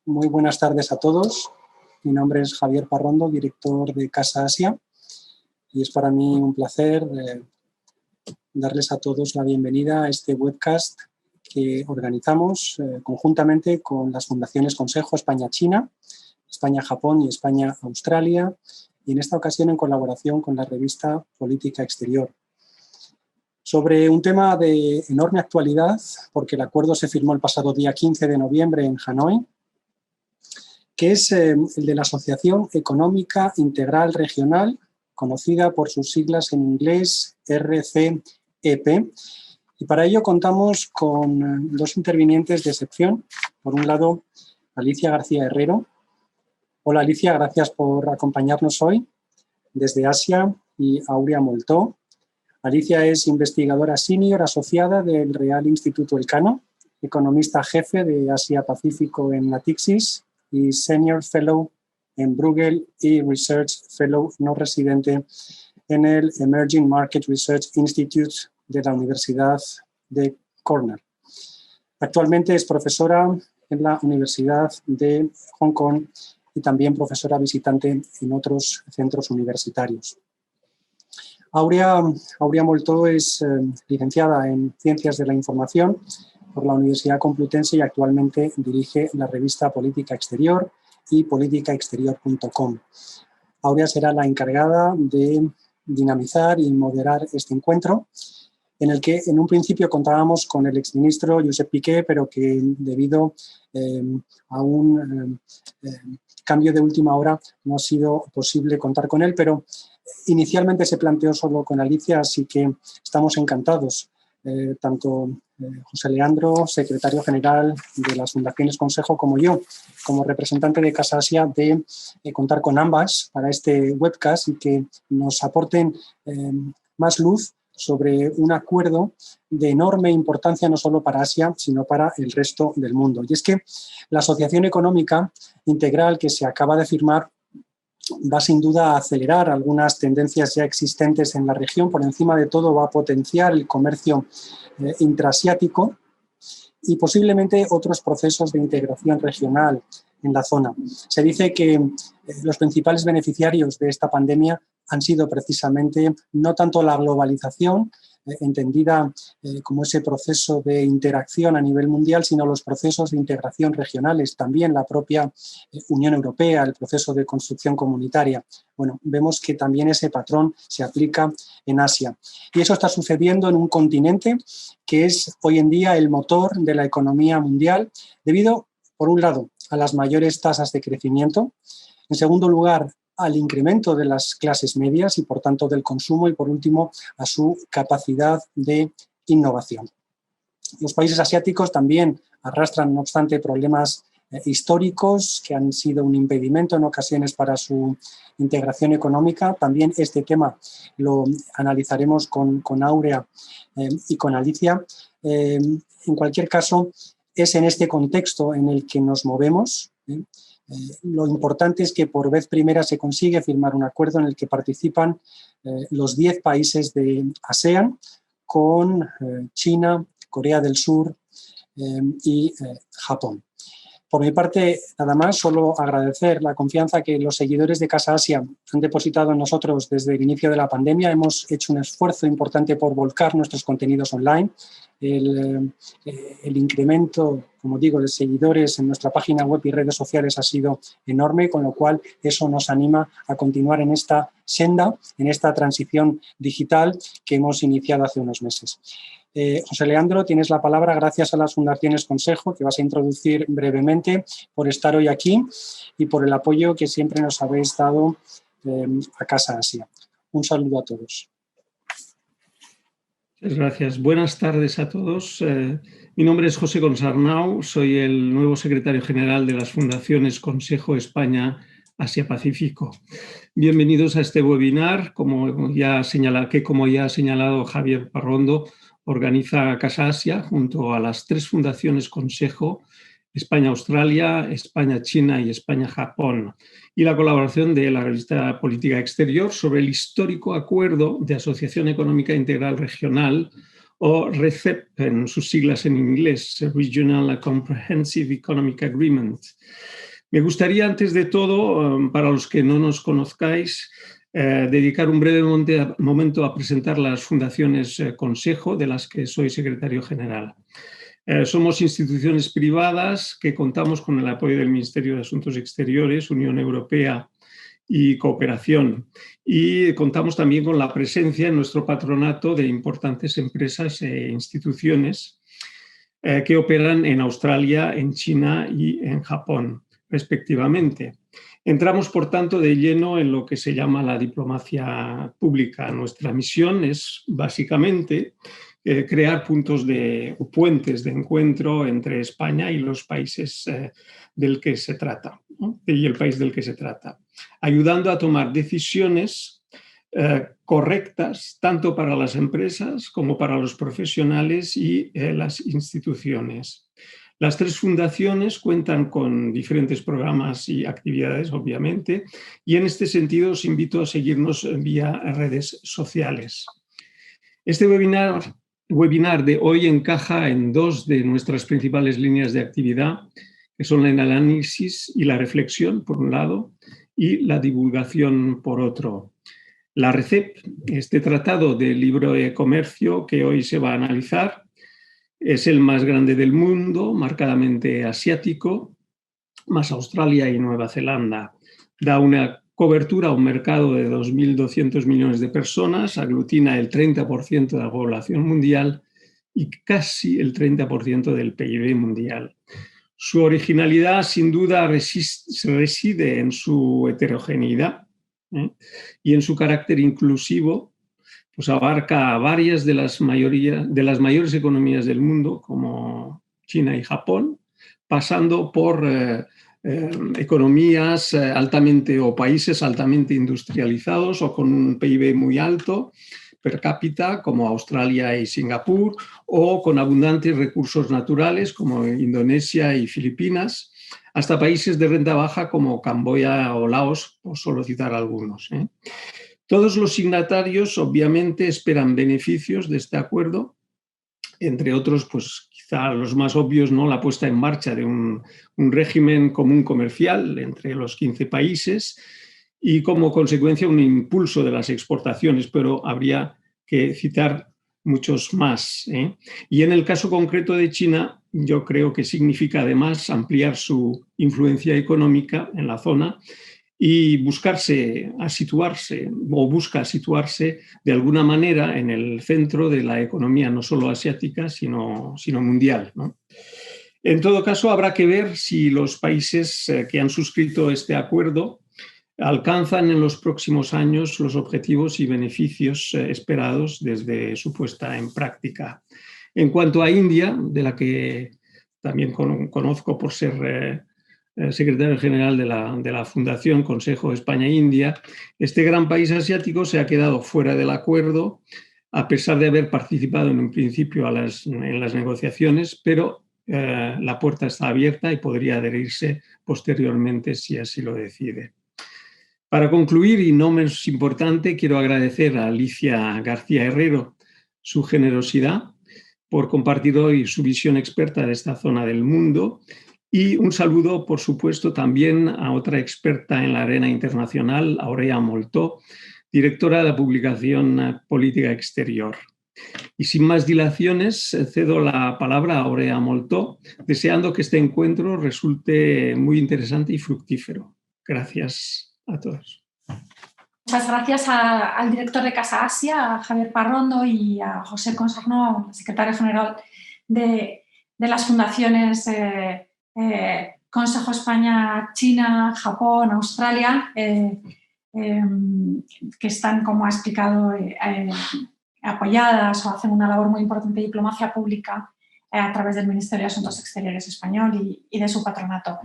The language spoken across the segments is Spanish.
Muy buenas tardes a todos. Mi nombre es Javier Parrondo, director de Casa Asia, y es para mí un placer darles a todos la bienvenida a este webcast que organizamos conjuntamente con las fundaciones Consejo España-China, España-Japón y España-Australia, y en esta ocasión en colaboración con la revista Política Exterior. Sobre un tema de enorme actualidad, porque el acuerdo se firmó el pasado día 15 de noviembre en Hanoi, que es el de la Asociación Económica Integral Regional, conocida por sus siglas en inglés RCEP. Y para ello contamos con dos intervinientes de excepción. Por un lado, Alicia García Herrero. Hola Alicia, gracias por acompañarnos hoy desde Asia, y Aurea Moltó. Alicia es investigadora senior asociada del Real Instituto Elcano, economista jefe de Asia-Pacífico en Natixis y Senior Fellow en Bruegel y Research Fellow no residente en el Emerging Market Research Institute de la Universidad de Cornell. Actualmente es profesora en la Universidad de Hong Kong y también profesora visitante en otros centros universitarios. Aurea Moltó es licenciada en Ciencias de la Información por la Universidad Complutense y actualmente dirige la revista Política Exterior y politicaexterior.com. Aurea será la encargada de dinamizar y moderar este encuentro, en el que en un principio contábamos con el exministro Josep Piqué, pero que debido a un cambio de última hora no ha sido posible contar con él, pero inicialmente se planteó solo con Alicia, así que estamos encantados. Tanto José Leandro, secretario general de las Fundaciones Consejo, como yo, como representante de Casa Asia, de contar con ambas para este webcast y que nos aporten más luz sobre un acuerdo de enorme importancia no solo para Asia, sino para el resto del mundo. Y es que la Asociación Económica Integral que se acaba de firmar va sin duda a acelerar algunas tendencias ya existentes en la región. Por encima de todo, va a potenciar el comercio intraasiático y posiblemente otros procesos de integración regional en la zona. Se dice que los principales beneficiarios de esta pandemia han sido precisamente no tanto la globalización, entendida como ese proceso de interacción a nivel mundial, sino los procesos de integración regionales, también la propia Unión Europea, el proceso de construcción comunitaria. Bueno, vemos que también ese patrón se aplica en Asia. Y eso está sucediendo en un continente que es hoy en día el motor de la economía mundial, debido, por un lado, a las mayores tasas de crecimiento, en segundo lugar, al incremento de las clases medias y, por tanto, del consumo y, por último, a su capacidad de innovación. Los países asiáticos también arrastran, no obstante, problemas históricos que han sido un impedimento en ocasiones para su integración económica. También este tema lo analizaremos con Aurea y con Alicia. En cualquier caso, es en este contexto en el que nos movemos. Lo importante es que por vez primera se consigue firmar un acuerdo en el que participan los 10 países de ASEAN con China, Corea del Sur y Japón. Por mi parte, nada más, solo agradecer la confianza que los seguidores de Casa Asia han depositado en nosotros desde el inicio de la pandemia. Hemos hecho un esfuerzo importante por volcar nuestros contenidos online. El incremento, como digo, de seguidores en nuestra página web y redes sociales ha sido enorme, con lo cual eso nos anima a continuar en esta senda, en esta transición digital que hemos iniciado hace unos meses. José Leandro, tienes la palabra, gracias a las Fundaciones Consejo, que vas a introducir brevemente, por estar hoy aquí y por el apoyo que siempre nos habéis dado a Casa Asia. Un saludo a todos. Muchas gracias. Buenas tardes a todos. Mi nombre es José Consarnau, soy el nuevo secretario general de las Fundaciones Consejo España Asia Pacífico. Bienvenidos a este webinar, como ya ha señalado Javier Parrondo, organiza Casa Asia junto a las 3 fundaciones Consejo, España-Australia, España-China y España-Japón, y la colaboración de la revista Política Exterior sobre el histórico Acuerdo de Asociación Económica Integral Regional o RCEP en sus siglas en inglés, Regional Comprehensive Economic Agreement. Me gustaría, antes de todo, para los que no nos conozcáis, dedicar un breve momento a presentar las fundaciones Consejo, de las que soy secretario general. Somos instituciones privadas que contamos con el apoyo del Ministerio de Asuntos Exteriores, Unión Europea y Cooperación. Y contamos también con la presencia en nuestro patronato de importantes empresas e instituciones que operan en Australia, en China y en Japón, respectivamente. Entramos, por tanto, de lleno en lo que se llama la diplomacia pública. Nuestra misión es, básicamente, crear puentes de encuentro entre España y los países del que se trata, ¿no? Y el país del que se trata, ayudando a tomar decisiones correctas tanto para las empresas como para los profesionales y las instituciones. Las tres fundaciones cuentan con diferentes programas y actividades, obviamente, y en este sentido os invito a seguirnos vía redes sociales. Este webinar de hoy encaja en dos de nuestras principales líneas de actividad, que son el análisis y la reflexión, por un lado, y la divulgación, por otro. La RCEP, este tratado de libre comercio que hoy se va a analizar, es el más grande del mundo, marcadamente asiático, más Australia y Nueva Zelanda. Da una cobertura a un mercado de 2.200 millones de personas, aglutina el 30% de la población mundial y casi el 30% del PIB mundial. Su originalidad, sin duda, reside en su heterogeneidad y en su carácter inclusivo. Pues abarca varias de las mayores economías del mundo, como China y Japón, pasando por economías o países altamente industrializados o con un PIB muy alto per cápita, como Australia y Singapur, o con abundantes recursos naturales, como Indonesia y Filipinas, hasta países de renta baja como Camboya o Laos, por solo citar algunos. Todos los signatarios, obviamente, esperan beneficios de este acuerdo, entre otros, pues quizá los más obvios, ¿no? La puesta en marcha de un régimen común comercial entre los 15 países y, como consecuencia, un impulso de las exportaciones, pero habría que citar muchos más. Y en el caso concreto de China, yo creo que significa además ampliar su influencia económica en la zona y busca situarse de alguna manera en el centro de la economía, no solo asiática, sino mundial, ¿no? En todo caso, habrá que ver si los países que han suscrito este acuerdo alcanzan en los próximos años los objetivos y beneficios esperados desde su puesta en práctica. En cuanto a India, de la que también conozco por ser secretario general de la Fundación Consejo España-India, este gran país asiático se ha quedado fuera del acuerdo, a pesar de haber participado en un principio en las negociaciones, pero la puerta está abierta y podría adherirse posteriormente si así lo decide. Para concluir, y no menos importante, quiero agradecer a Alicia García Herrero su generosidad por compartir hoy su visión experta de esta zona del mundo. Y un saludo, por supuesto, también a otra experta en la arena internacional, Aurea Moltó, directora de la publicación Política Exterior. Y sin más dilaciones, cedo la palabra a Aurea Moltó, deseando que este encuentro resulte muy interesante y fructífero. Gracias a todos. Muchas gracias al director de Casa Asia, a Javier Parrondo, y a José Conserno, secretario general de las fundaciones Consejo España, China, Japón, Australia, que están, como ha explicado, apoyadas o hacen una labor muy importante de diplomacia pública a través del Ministerio de Asuntos Exteriores español y de su patronato.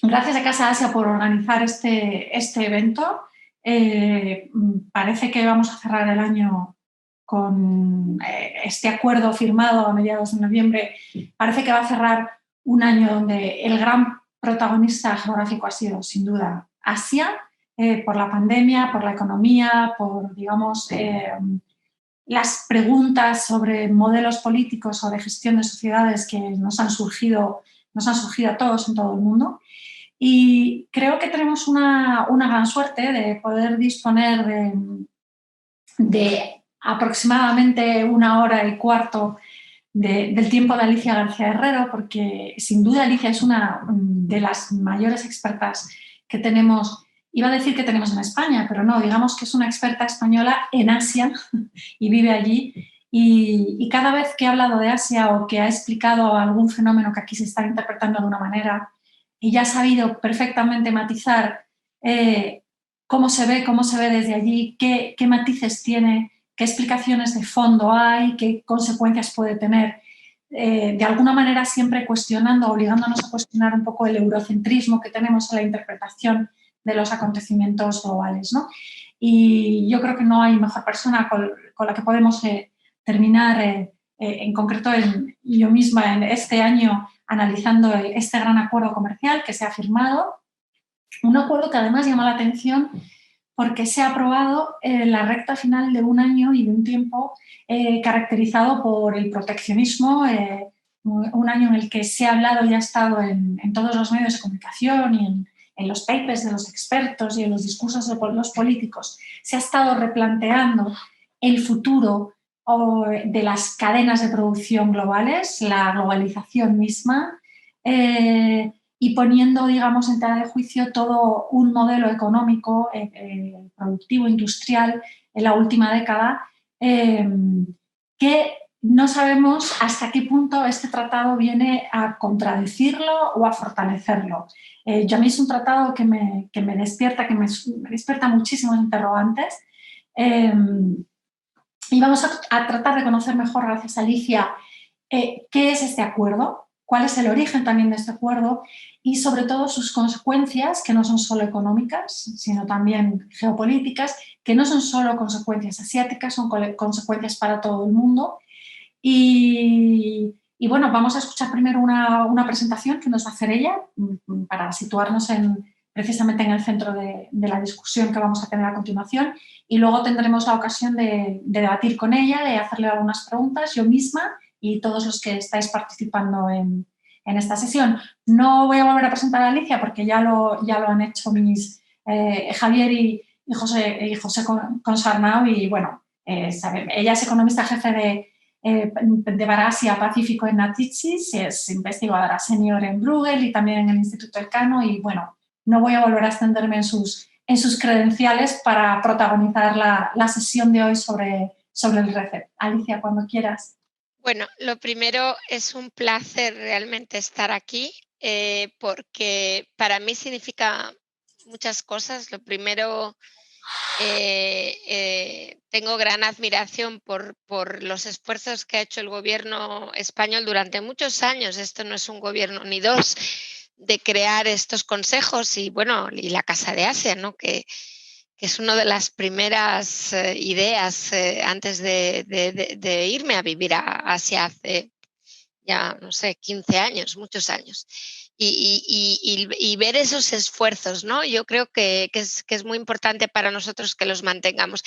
Gracias a Casa Asia por organizar este evento. Parece que vamos a cerrar el año con este acuerdo firmado a mediados de noviembre. Parece que va a cerrar un año donde el gran protagonista geográfico ha sido, sin duda, Asia, por la pandemia, por la economía, por, digamos, las preguntas sobre modelos políticos o de gestión de sociedades que nos han surgido a todos en todo el mundo. Y creo que tenemos una gran suerte de poder disponer de aproximadamente 1 hora y cuarto del tiempo de Alicia García Herrero, porque sin duda Alicia es una de las mayores expertas que tenemos. Iba a decir que tenemos en España, pero no, digamos que es una experta española en Asia y vive allí. Y cada vez que ha hablado de Asia o que ha explicado algún fenómeno que aquí se está interpretando de una manera, ella ha sabido perfectamente matizar cómo se ve desde allí, qué matices tiene, qué explicaciones de fondo hay, qué consecuencias puede tener. De alguna manera siempre cuestionando, obligándonos a cuestionar un poco el eurocentrismo que tenemos en la interpretación de los acontecimientos globales, ¿no? Y yo creo que no hay mejor persona con la que podemos terminar, en concreto yo misma en este año, analizando este gran acuerdo comercial que se ha firmado. Un acuerdo que además llama la atención porque se ha aprobado en la recta final de un año y de un tiempo caracterizado por el proteccionismo, un año en el que se ha hablado y ha estado en todos los medios de comunicación y en los papers de los expertos y en los discursos de los políticos. Se ha estado replanteando el futuro de las cadenas de producción globales, la globalización misma, y poniendo, digamos, en tela de juicio todo un modelo económico, productivo, industrial, en la última década, que no sabemos hasta qué punto este tratado viene a contradecirlo o a fortalecerlo. Yo a mí es un tratado que me despierta muchísimos interrogantes. Y vamos a tratar de conocer mejor, gracias a Alicia, qué es este acuerdo, cuál es el origen también de este acuerdo y sobre todo sus consecuencias, que no son solo económicas, sino también geopolíticas, que no son solo consecuencias asiáticas, son consecuencias para todo el mundo. Y bueno, vamos a escuchar primero una presentación que nos va a hacer ella para situarnos precisamente en el centro de la discusión que vamos a tener a continuación, y luego tendremos la ocasión de debatir con ella, de hacerle algunas preguntas yo misma y todos los que estáis participando en esta sesión. No voy a volver a presentar a Alicia porque ya lo han hecho mis Javier y José Consarnau, y bueno, ella es economista jefe de Asia Pacífico en Natixis, es investigadora senior en Bruegel y también en el Instituto Elcano, y bueno, no voy a volver a extenderme en sus credenciales para protagonizar la sesión de hoy sobre el RCEP. Alicia, cuando quieras. Bueno, lo primero, es un placer realmente estar aquí, porque para mí significa muchas cosas. Lo primero, tengo gran admiración por los esfuerzos que ha hecho el gobierno español durante muchos años. Esto no es un gobierno ni dos, de crear estos consejos y bueno, y la Casa de Asia, ¿no? Que es una de las primeras ideas antes de irme a vivir a Asia hace ya, no sé, 15 años, muchos años. Y ver esos esfuerzos, ¿no? Yo creo que es muy importante para nosotros que los mantengamos.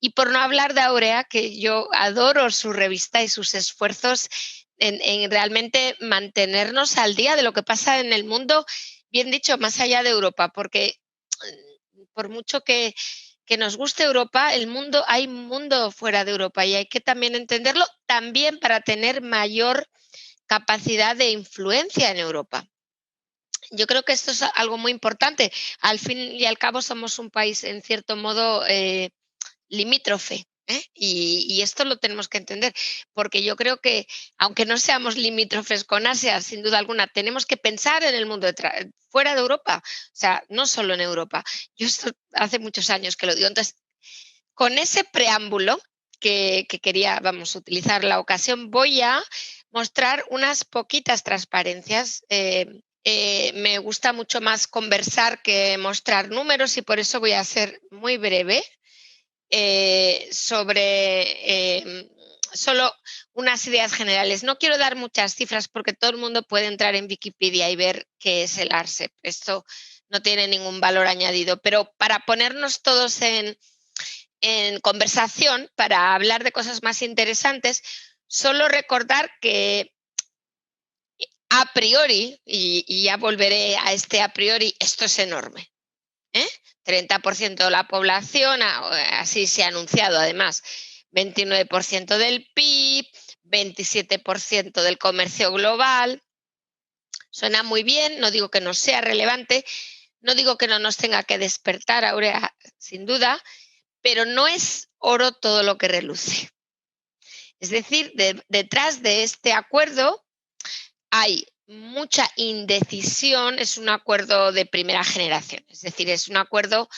Y por no hablar de Aurea, que yo adoro su revista y sus esfuerzos en realmente mantenernos al día de lo que pasa en el mundo, bien dicho, más allá de Europa, porque por mucho que nos guste Europa, hay mundo fuera de Europa y hay que también entenderlo, también para tener mayor capacidad de influencia en Europa. Yo creo que esto es algo muy importante. Al fin y al cabo somos un país, en cierto modo, limítrofe, y esto lo tenemos que entender, porque yo creo que, aunque no seamos limítrofes con Asia, sin duda alguna, tenemos que pensar en el mundo fuera de Europa, o sea, no solo en Europa. Yo esto hace muchos años que lo digo. Entonces, con ese preámbulo que quería, utilizar la ocasión, voy a mostrar unas poquitas transparencias. Me gusta mucho más conversar que mostrar números y por eso voy a ser muy breve sobre solo unas ideas generales. No quiero dar muchas cifras porque todo el mundo puede entrar en Wikipedia y ver qué es el RCEP. Esto no tiene ningún valor añadido, pero para ponernos todos en conversación para hablar de cosas más interesantes, solo recordar que a priori, y ya volveré a este a priori, esto es enorme. 30% de la población, así se ha anunciado además, 29% del PIB, 27% del comercio global. Suena muy bien, no digo que no sea relevante, no digo que no nos tenga que despertar, Aurea, sin duda, pero no es oro todo lo que reluce. Es decir, detrás de este acuerdo hay mucha indecisión, es un acuerdo de primera generación, es decir, es un acuerdo,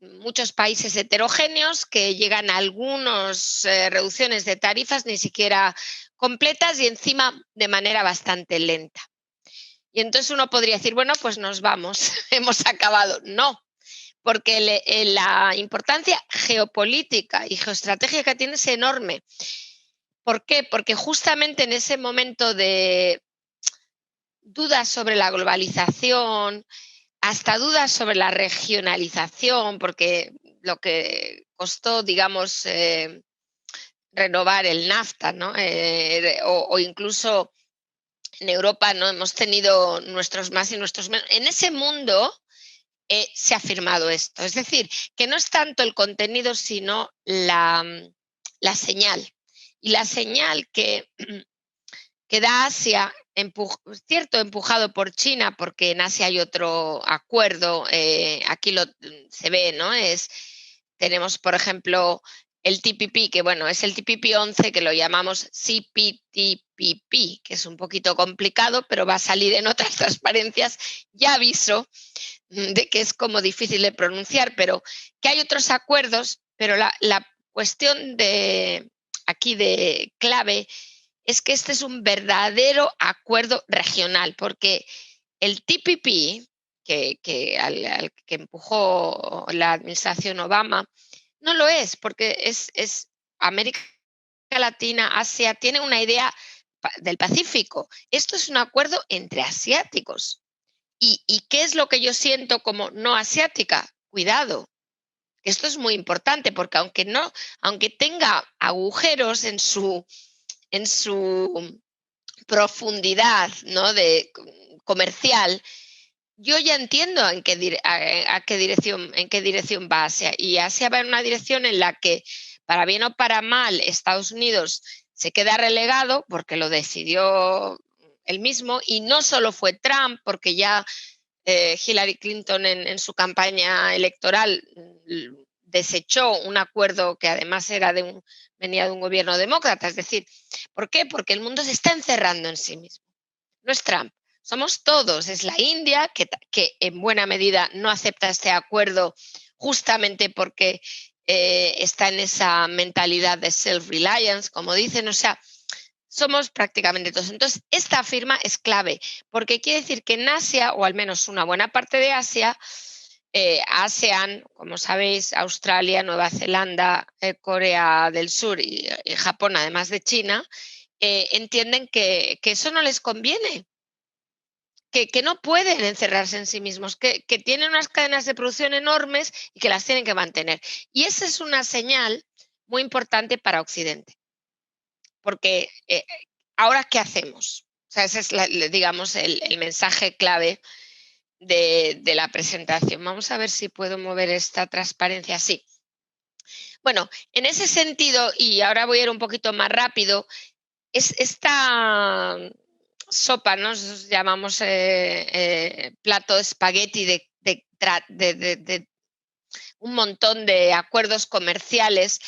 muchos países heterogéneos que llegan a algunas reducciones de tarifas ni siquiera completas y encima de manera bastante lenta. Y entonces uno podría decir, bueno, pues nos vamos, hemos acabado. No, porque la importancia geopolítica y geoestratégica que tiene es enorme. ¿Por qué? Porque justamente en ese momento de dudas sobre la globalización, hasta dudas sobre la regionalización, porque lo que costó, digamos, renovar el NAFTA, ¿no? O incluso en Europa, ¿no? Hemos tenido nuestros más y nuestros menos. En ese mundo se ha firmado esto. Es decir, que no es tanto el contenido, sino la señal. Y la señal que da Asia, cierto, empujado por China, porque en Asia hay otro acuerdo, aquí se ve, ¿no? Tenemos, por ejemplo, el TPP, que bueno, es el TPP 11, que lo llamamos CPTPP, que es un poquito complicado, pero va a salir en otras transparencias. Ya aviso de que es como difícil de pronunciar, pero que hay otros acuerdos, pero la cuestión aquí de clave es que este es un verdadero acuerdo regional, porque el TPP, al que empujó la administración Obama, no lo es, porque es América Latina, Asia, tiene una idea del Pacífico. Esto es un acuerdo entre asiáticos. ¿Y qué es lo que yo siento como no asiática? Cuidado. Esto es muy importante, porque aunque tenga agujeros en su profundidad, ¿no? Comercial, yo ya entiendo en qué dirección va Asia. Y Asia va en una dirección en la que, para bien o para mal, Estados Unidos se queda relegado porque lo decidió él mismo, y no solo fue Trump, porque ya Hillary Clinton en su campaña electoral desechó un acuerdo que además venía de un gobierno demócrata. Es decir, ¿por qué? Porque el mundo se está encerrando en sí mismo. No es Trump, somos todos. Es la India, que en buena medida no acepta este acuerdo justamente porque está en esa mentalidad de self-reliance, como dicen. O sea, somos prácticamente todos. Entonces, esta firma es clave, porque quiere decir que en Asia, o al menos una buena parte de Asia, ASEAN, como sabéis, Australia, Nueva Zelanda, Corea del Sur y Japón, además de China, entienden que eso no les conviene, que no pueden encerrarse en sí mismos, que tienen unas cadenas de producción enormes y que las tienen que mantener. Y esa es una señal muy importante para Occidente, porque ¿ahora qué hacemos? O sea, ese es, digamos, el mensaje clave de la presentación. Vamos a ver si puedo mover esta transparencia. Sí. Bueno, en ese sentido, y ahora voy a ir un poquito más rápido, es esta sopa, ¿no? Nosotros llamamos plato de espagueti de un montón de acuerdos comerciales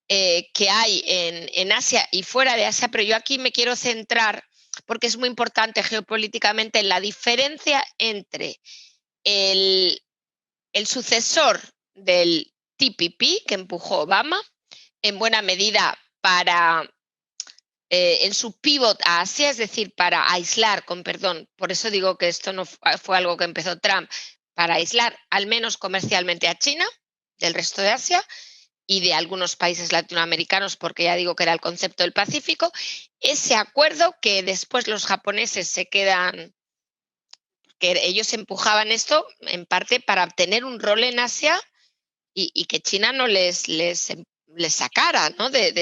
que hay en Asia y fuera de Asia, pero yo aquí me quiero centrar, porque es muy importante geopolíticamente, en la diferencia entre el sucesor del TPP que empujó Obama, en buena medida en su pivot a Asia, es decir, para aislar, por eso digo que esto no fue algo que empezó Trump, para aislar al menos comercialmente a China del resto de Asia y de algunos países latinoamericanos, porque ya digo que era el concepto del Pacífico. Ese acuerdo que después los japoneses se quedan, que ellos empujaban esto en parte para obtener un rol en Asia y que China no les sacara, ¿no? de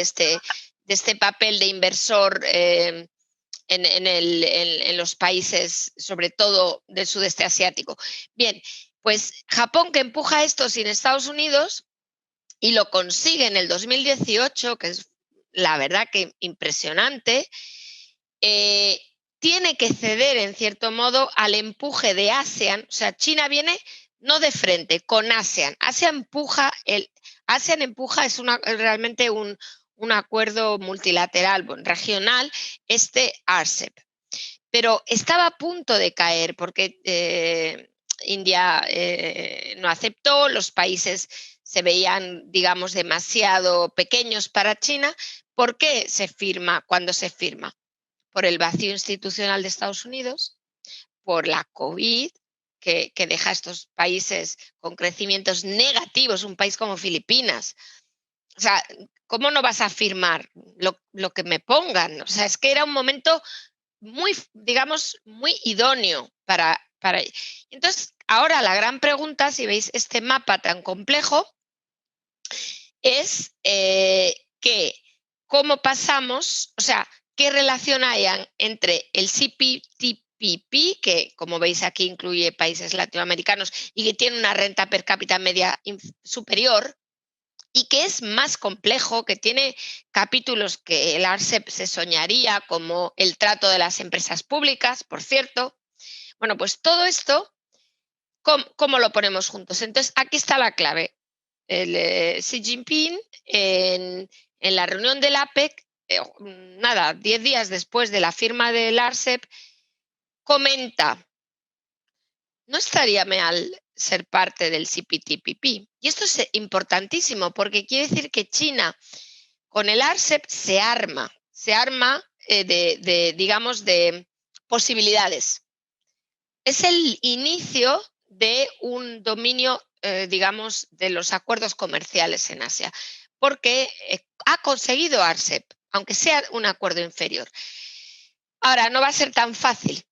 este papel de inversor en los países, sobre todo del sudeste asiático. Bien, pues Japón, que empuja esto sin Estados Unidos y lo consigue en el 2018, que es la verdad que impresionante, tiene que ceder en cierto modo al empuje de ASEAN. O sea, China viene no de frente, con ASEAN. ASEAN empuja, es realmente un acuerdo multilateral, regional, RCEP. Pero estaba a punto de caer porque India no aceptó, los países se veían, digamos, demasiado pequeños para China. ¿Por qué se firma cuando se firma? Por el vacío institucional de Estados Unidos, por la COVID, que deja a estos países con crecimientos negativos, un país como Filipinas. O sea, ¿cómo no vas a firmar lo que me pongan? O sea, es que era un momento muy, digamos, muy idóneo para. Entonces, ahora la gran pregunta, si veis este mapa tan complejo, es cómo pasamos, o sea, qué relación hay entre el CPTPP, que como veis aquí incluye países latinoamericanos y que tiene una renta per cápita media superior, y que es más complejo, que tiene capítulos que el RCEP se soñaría, como el trato de las empresas públicas, por cierto. Bueno, pues todo esto, ¿cómo lo ponemos juntos? Entonces, aquí está la clave. Xi Jinping, en la reunión del APEC, 10 días después de la firma del RCEP, comenta: no estaría mal ser parte del CPTPP. Y esto es importantísimo porque quiere decir que China, con el RCEP, se arma digamos, de posibilidades. Es el inicio de un dominio, digamos, de los acuerdos comerciales en Asia, porque ha conseguido RCEP, aunque sea un acuerdo inferior. Ahora, no va a ser tan fácil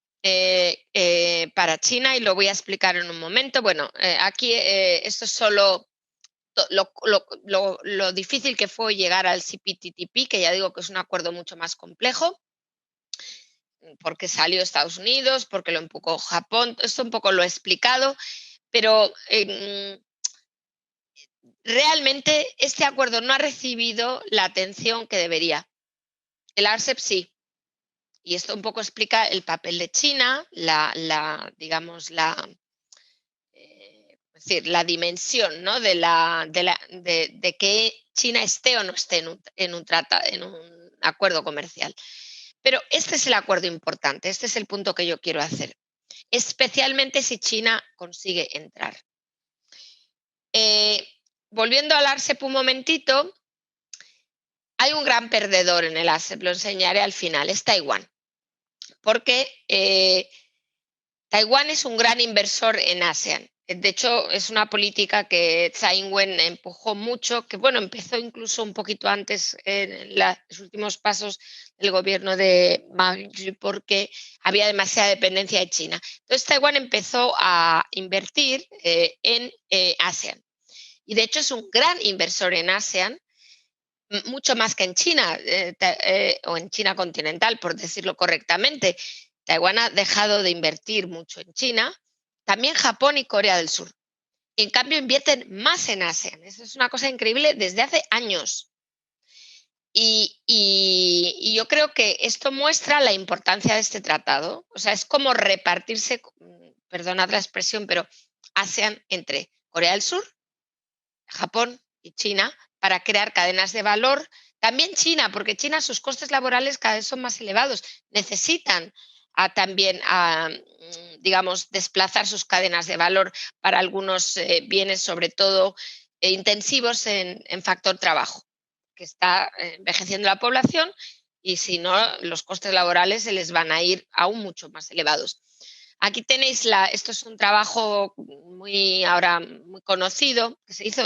para China, y lo voy a explicar en un momento. Bueno, aquí esto es solo lo difícil que fue llegar al CPTPP, que ya digo que es un acuerdo mucho más complejo, porque salió Estados Unidos, porque lo empujó Japón. Esto un poco lo he explicado, pero realmente este acuerdo no ha recibido la atención que debería. El RCEP sí. Y esto un poco explica el papel de China, digamos, es decir, la dimensión, ¿no? de que China esté o no esté en un acuerdo comercial. Pero este es el acuerdo importante, este es el punto que yo quiero hacer, especialmente si China consigue entrar. Volviendo al RCEP un momentito, hay un gran perdedor en el RCEP, lo enseñaré al final, es Taiwán. Porque Taiwán es un gran inversor en ASEAN. De hecho, es una política que Tsai Ing-wen empujó mucho, que bueno, empezó incluso un poquito antes en los últimos pasos del gobierno de Mao Zedong, porque había demasiada dependencia de China. Entonces, Taiwán empezó a invertir en ASEAN. Y de hecho es un gran inversor en ASEAN, mucho más que en China, o en China continental, por decirlo correctamente. Taiwán ha dejado de invertir mucho en China, también Japón y Corea del Sur. En cambio, invierten más en ASEAN. Eso es una cosa increíble desde hace años. Y yo creo que esto muestra la importancia de este tratado. O sea, es como repartirse, perdonad la expresión, pero ASEAN entre Corea del Sur, Japón y China, para crear cadenas de valor. También China, porque China, sus costes laborales cada vez son más elevados. Necesitan también, digamos, desplazar sus cadenas de valor para algunos bienes, sobre todo intensivos en factor trabajo, que está envejeciendo la población, y si no, los costes laborales se les van a ir aún mucho más elevados. Aquí tenéis, esto es un trabajo ahora muy conocido, que se hizo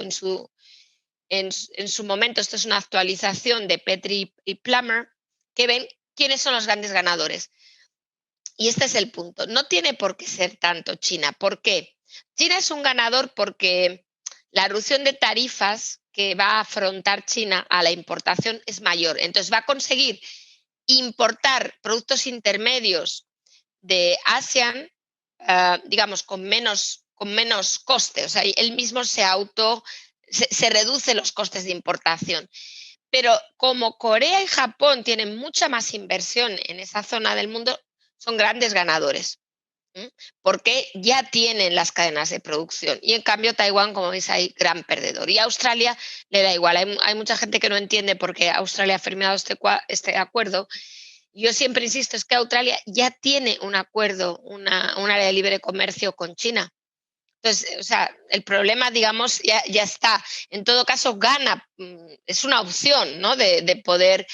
en su momento. Esto es una actualización de Petrie y Plummer, que ven quiénes son los grandes ganadores. Y este es el punto. No tiene por qué ser tanto China. ¿Por qué? China es un ganador porque la reducción de tarifas que va a afrontar China a la importación es mayor. Entonces va a conseguir importar productos intermedios de ASEAN, digamos, con menos coste. O sea, él mismo se reduce los costes de importación. Pero como Corea y Japón tienen mucha más inversión en esa zona del mundo, son grandes ganadores, porque ya tienen las cadenas de producción. Y en cambio Taiwán, como veis, hay gran perdedor. Y a Australia le da igual. Hay mucha gente que no entiende por qué Australia ha firmado este acuerdo. Yo siempre insisto, es que Australia ya tiene un acuerdo, un área de libre comercio con China. Entonces, o sea, el problema, digamos, ya está. En todo caso, gana, es una opción, ¿no?, de poder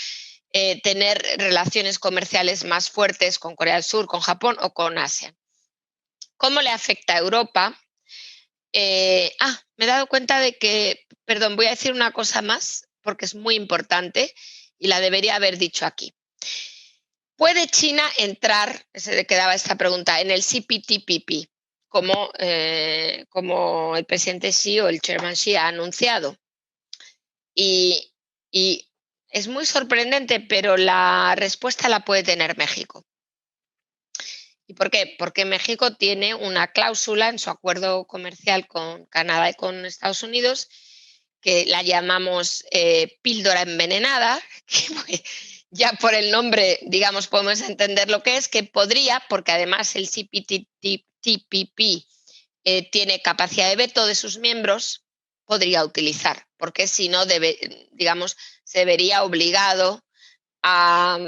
tener relaciones comerciales más fuertes con Corea del Sur, con Japón o con Asia. ¿Cómo le afecta a Europa? Me he dado cuenta de que, perdón, voy a decir una cosa más porque es muy importante y la debería haber dicho aquí. ¿Puede China entrar, se le quedaba esta pregunta, en el CPTPP, como el presidente Xi o el chairman Xi ha anunciado? Y es muy sorprendente, pero la respuesta la puede tener México. ¿Y por qué? Porque México tiene una cláusula en su acuerdo comercial con Canadá y con Estados Unidos que la llamamos píldora envenenada, que ya por el nombre, digamos, podemos entender lo que es, que podría, porque además el CPTPP tiene capacidad de veto de sus miembros, podría utilizar, porque si no, digamos, se vería obligado a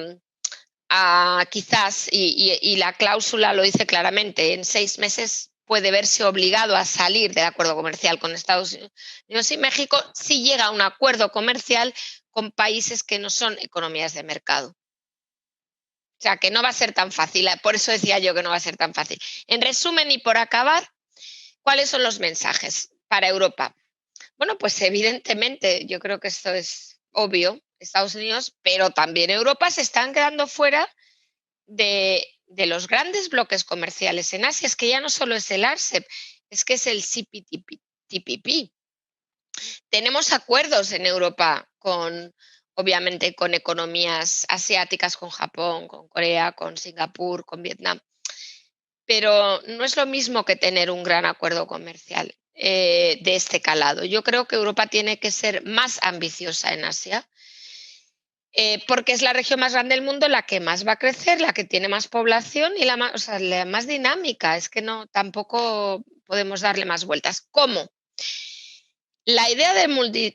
quizás, y la cláusula lo dice claramente, en 6 meses puede verse obligado a salir del acuerdo comercial con Estados Unidos y México si llega a un acuerdo comercial con países que no son economías de mercado. O sea, que no va a ser tan fácil. Por eso decía yo que no va a ser tan fácil. En resumen y por acabar, ¿cuáles son los mensajes para Europa? Bueno, pues evidentemente, yo creo que esto es obvio, Estados Unidos, pero también Europa se están quedando fuera de los grandes bloques comerciales en Asia. Es que ya no solo es el RCEP, es que es el CPTPP. Tenemos acuerdos en Europa obviamente con economías asiáticas, con Japón, con Corea, con Singapur, con Vietnam, pero no es lo mismo que tener un gran acuerdo comercial de este calado. Yo creo que Europa tiene que ser más ambiciosa en Asia, porque es la región más grande del mundo, la que más va a crecer, la que tiene más población y la más dinámica. Es que no, tampoco podemos darle más vueltas. ¿Cómo? La idea del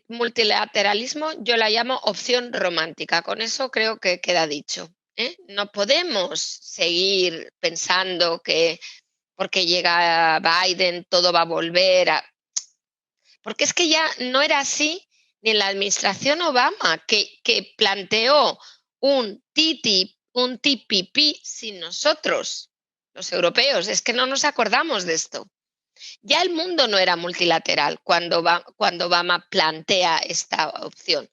multilateralismo yo la llamo opción romántica. Con eso creo que queda dicho. No podemos seguir pensando que porque llega Biden todo va a volver a... Porque es que ya no era así ni en la administración Obama, que planteó un TPP sin nosotros, los europeos. Es que no nos acordamos de esto. Ya el mundo no era multilateral cuando Obama plantea esta opción.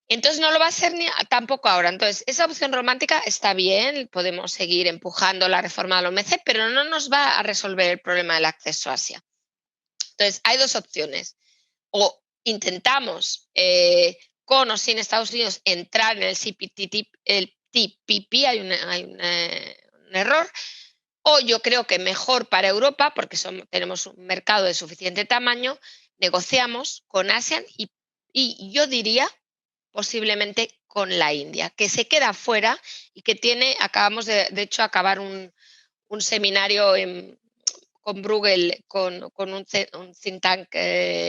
Entonces no lo va a ser tampoco ahora. Entonces, esa opción romántica está bien, podemos seguir empujando la reforma de la OMC, pero no nos va a resolver el problema del acceso a Asia. Entonces, hay 2 opciones. O intentamos, con o sin Estados Unidos, entrar en el TPP, hay un error, o yo creo que mejor para Europa, porque tenemos un mercado de suficiente tamaño, negociamos con ASEAN y yo diría posiblemente con la India, que se queda fuera y que acabamos de hecho acabar un seminario con Bruegel, con un think tank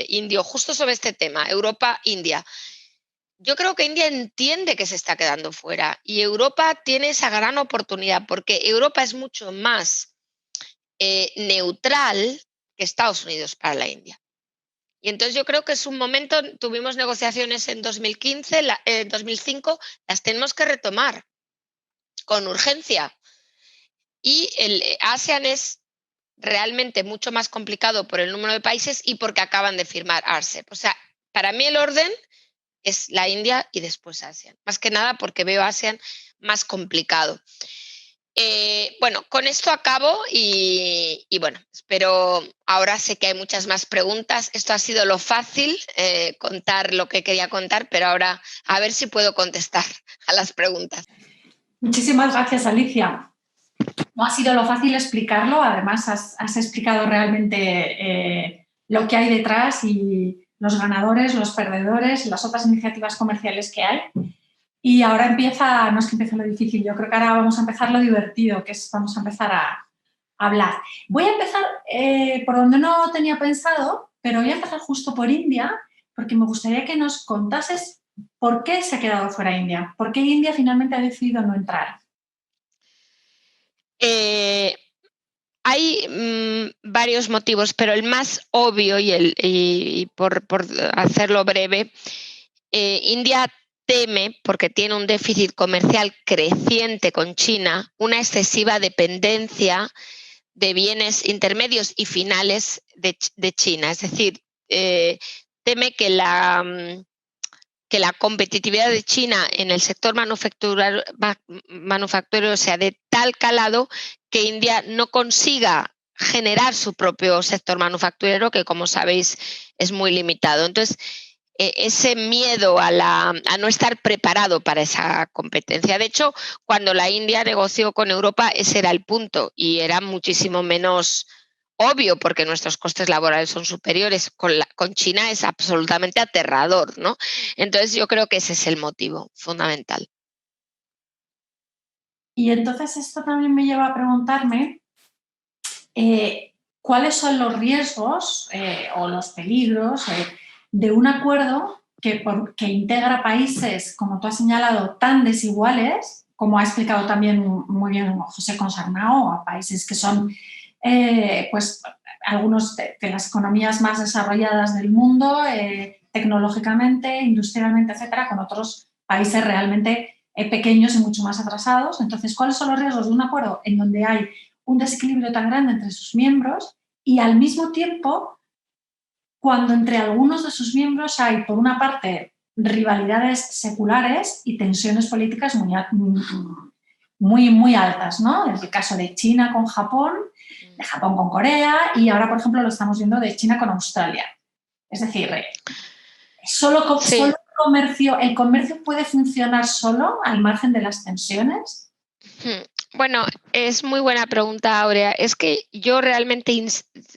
indio, justo sobre este tema, Europa-India. Yo creo que India entiende que se está quedando fuera y Europa tiene esa gran oportunidad porque Europa es mucho más neutral que Estados Unidos para la India. Y entonces yo creo que es un momento, tuvimos negociaciones en 2015, 2005, las tenemos que retomar con urgencia. Y el ASEAN es realmente mucho más complicado por el número de países y porque acaban de firmar RCEP. O sea, para mí el orden es la India y después ASEAN. Más que nada porque veo ASEAN más complicado. Bueno, con esto acabo y bueno, espero, ahora sé que hay muchas más preguntas. Esto ha sido lo fácil, contar lo que quería contar, pero ahora a ver si puedo contestar a las preguntas. Muchísimas gracias, Alicia. No ha sido lo fácil explicarlo, además has explicado realmente lo que hay detrás y los ganadores, los perdedores, las otras iniciativas comerciales que hay. Y ahora empieza, no es que empiece lo difícil, yo creo que ahora vamos a empezar lo divertido, que es vamos a empezar a hablar. Voy a empezar por donde no tenía pensado, pero voy a empezar justo por India, porque me gustaría que nos contases por qué se ha quedado fuera India, por qué India finalmente ha decidido no entrar. Hay varios motivos, pero el más obvio y por hacerlo breve, India teme, porque tiene un déficit comercial creciente con China, una excesiva dependencia de bienes intermedios y finales de China. Es decir, teme que la competitividad de China en el sector manufacturero sea de tal calado que India no consiga generar su propio sector manufacturero, que como sabéis es muy limitado. Entonces, ese miedo a no estar preparado para esa competencia. De hecho, cuando la India negoció con Europa, ese era el punto y era muchísimo menos obvio porque nuestros costes laborales son superiores. Con China es absolutamente aterrador, ¿no? Entonces yo creo que ese es el motivo fundamental. Y entonces esto también me lleva a preguntarme cuáles son los riesgos o los peligros de un acuerdo que integra países, como tú has señalado, tan desiguales, como ha explicado también muy bien José Consarnao, a países que son pues algunos de las economías más desarrolladas del mundo, tecnológicamente, industrialmente, etcétera, con otros países realmente pequeños y mucho más atrasados. Entonces, ¿cuáles son los riesgos de un acuerdo en donde hay un desequilibrio tan grande entre sus miembros y al mismo tiempo cuando entre algunos de sus miembros hay, por una parte, rivalidades seculares y tensiones políticas muy altas, ¿no? Es el caso de China con Japón, de Japón con Corea y ahora, por ejemplo, lo estamos viendo de China con Australia. Es decir, solo el comercio puede funcionar solo al margen de las tensiones. Bueno, es muy buena pregunta, Aurea. Es que yo realmente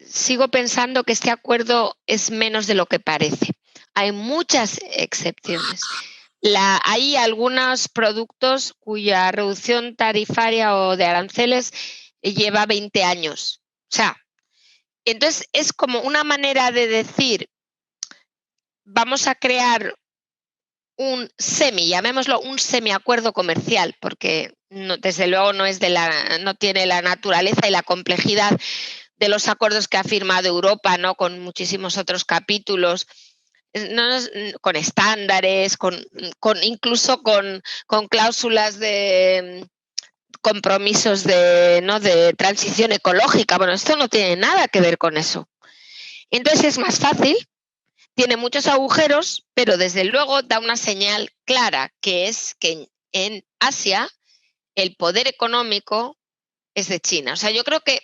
sigo pensando que este acuerdo es menos de lo que parece. Hay muchas excepciones. Hay algunos productos cuya reducción tarifaria o de aranceles lleva 20 años. O sea, entonces es como una manera de decir, vamos a crear llamémoslo un semiacuerdo comercial, porque no, desde luego no tiene la naturaleza y la complejidad de los acuerdos que ha firmado Europa, ¿no? Con muchísimos otros capítulos, con estándares, incluso con cláusulas de compromisos de transición ecológica. Bueno, esto no tiene nada que ver con eso. Entonces es más fácil. Tiene muchos agujeros, pero desde luego da una señal clara, que es que en Asia el poder económico es de China. O sea, yo creo que,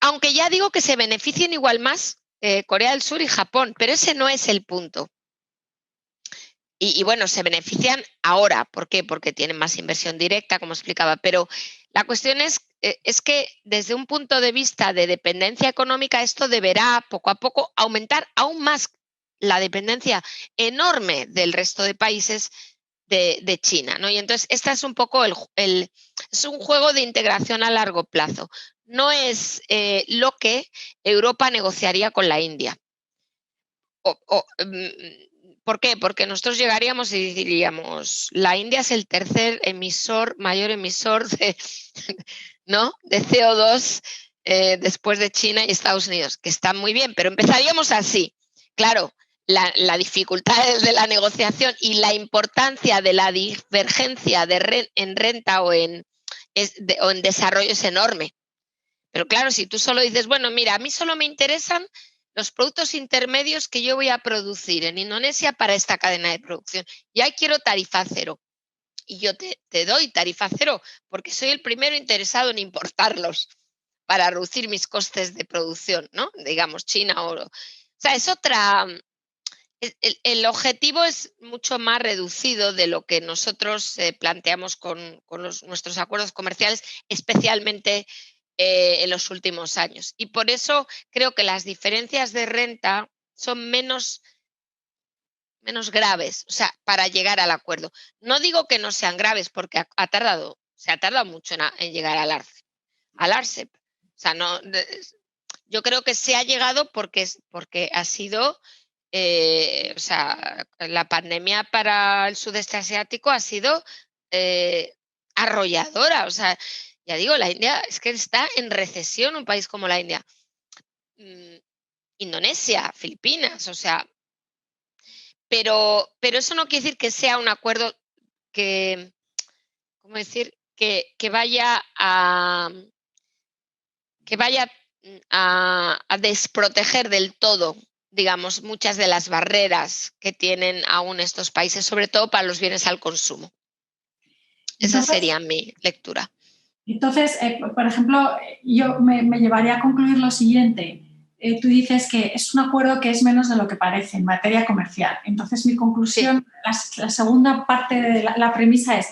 aunque ya digo que se beneficien igual más Corea del Sur y Japón, pero ese no es el punto. Y bueno, se benefician ahora. ¿Por qué? Porque tienen más inversión directa, como explicaba. Pero la cuestión es que desde un punto de vista de dependencia económica, esto deberá poco a poco aumentar aún más la dependencia enorme del resto de países de China, ¿no? Y entonces esta es un poco es un juego de integración a largo plazo. No es lo que Europa negociaría con la India. ¿Por qué? Porque nosotros llegaríamos y diríamos, la India es el tercer mayor emisor ¿no? de CO2 después de China y Estados Unidos, que está muy bien, pero empezaríamos así. Claro, la dificultad de la negociación y la importancia de la divergencia en renta o en desarrollo es enorme. Pero claro, si tú solo dices, bueno, mira, a mí solo me interesan los productos intermedios que yo voy a producir en Indonesia para esta cadena de producción. Y ahí quiero tarifa cero. y yo te doy tarifa cero porque soy el primero interesado en importarlos para reducir mis costes de producción, ¿no? Digamos, China o sea, es otra... El objetivo es mucho más reducido de lo que nosotros planteamos con nuestros acuerdos comerciales, especialmente en los últimos años. Y por eso creo que las diferencias de renta son menos graves, o sea, para llegar al acuerdo. No digo que no sean graves, porque se ha tardado mucho en llegar al ARCEP. O sea, yo creo que se ha llegado porque ha sido, o sea, la pandemia para el sudeste asiático ha sido arrolladora. O sea, ya digo, la India es que está en recesión, un país como la India. Indonesia, Filipinas, o sea, pero eso no quiere decir que sea un acuerdo que, ¿cómo decir? Que vaya a desproteger del todo, digamos, muchas de las barreras que tienen aún estos países, sobre todo para los bienes al consumo. Esa sería mi lectura. Entonces, por ejemplo, yo me llevaría a concluir lo siguiente. Tú dices que es un acuerdo que es menos de lo que parece en materia comercial. Entonces, mi conclusión, sí. La segunda parte de la premisa es,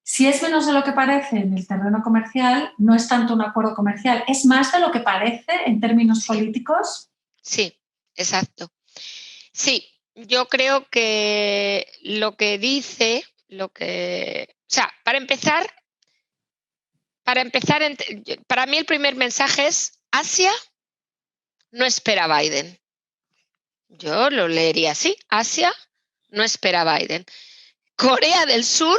si es menos de lo que parece en el terreno comercial, no es tanto un acuerdo comercial, ¿es más de lo que parece en términos políticos? Sí, exacto. Sí, yo creo que lo que dice, o sea, para empezar, para mí el primer mensaje es Asia no espera a Biden. Yo lo leería así, Asia no espera a Biden. Corea del Sur,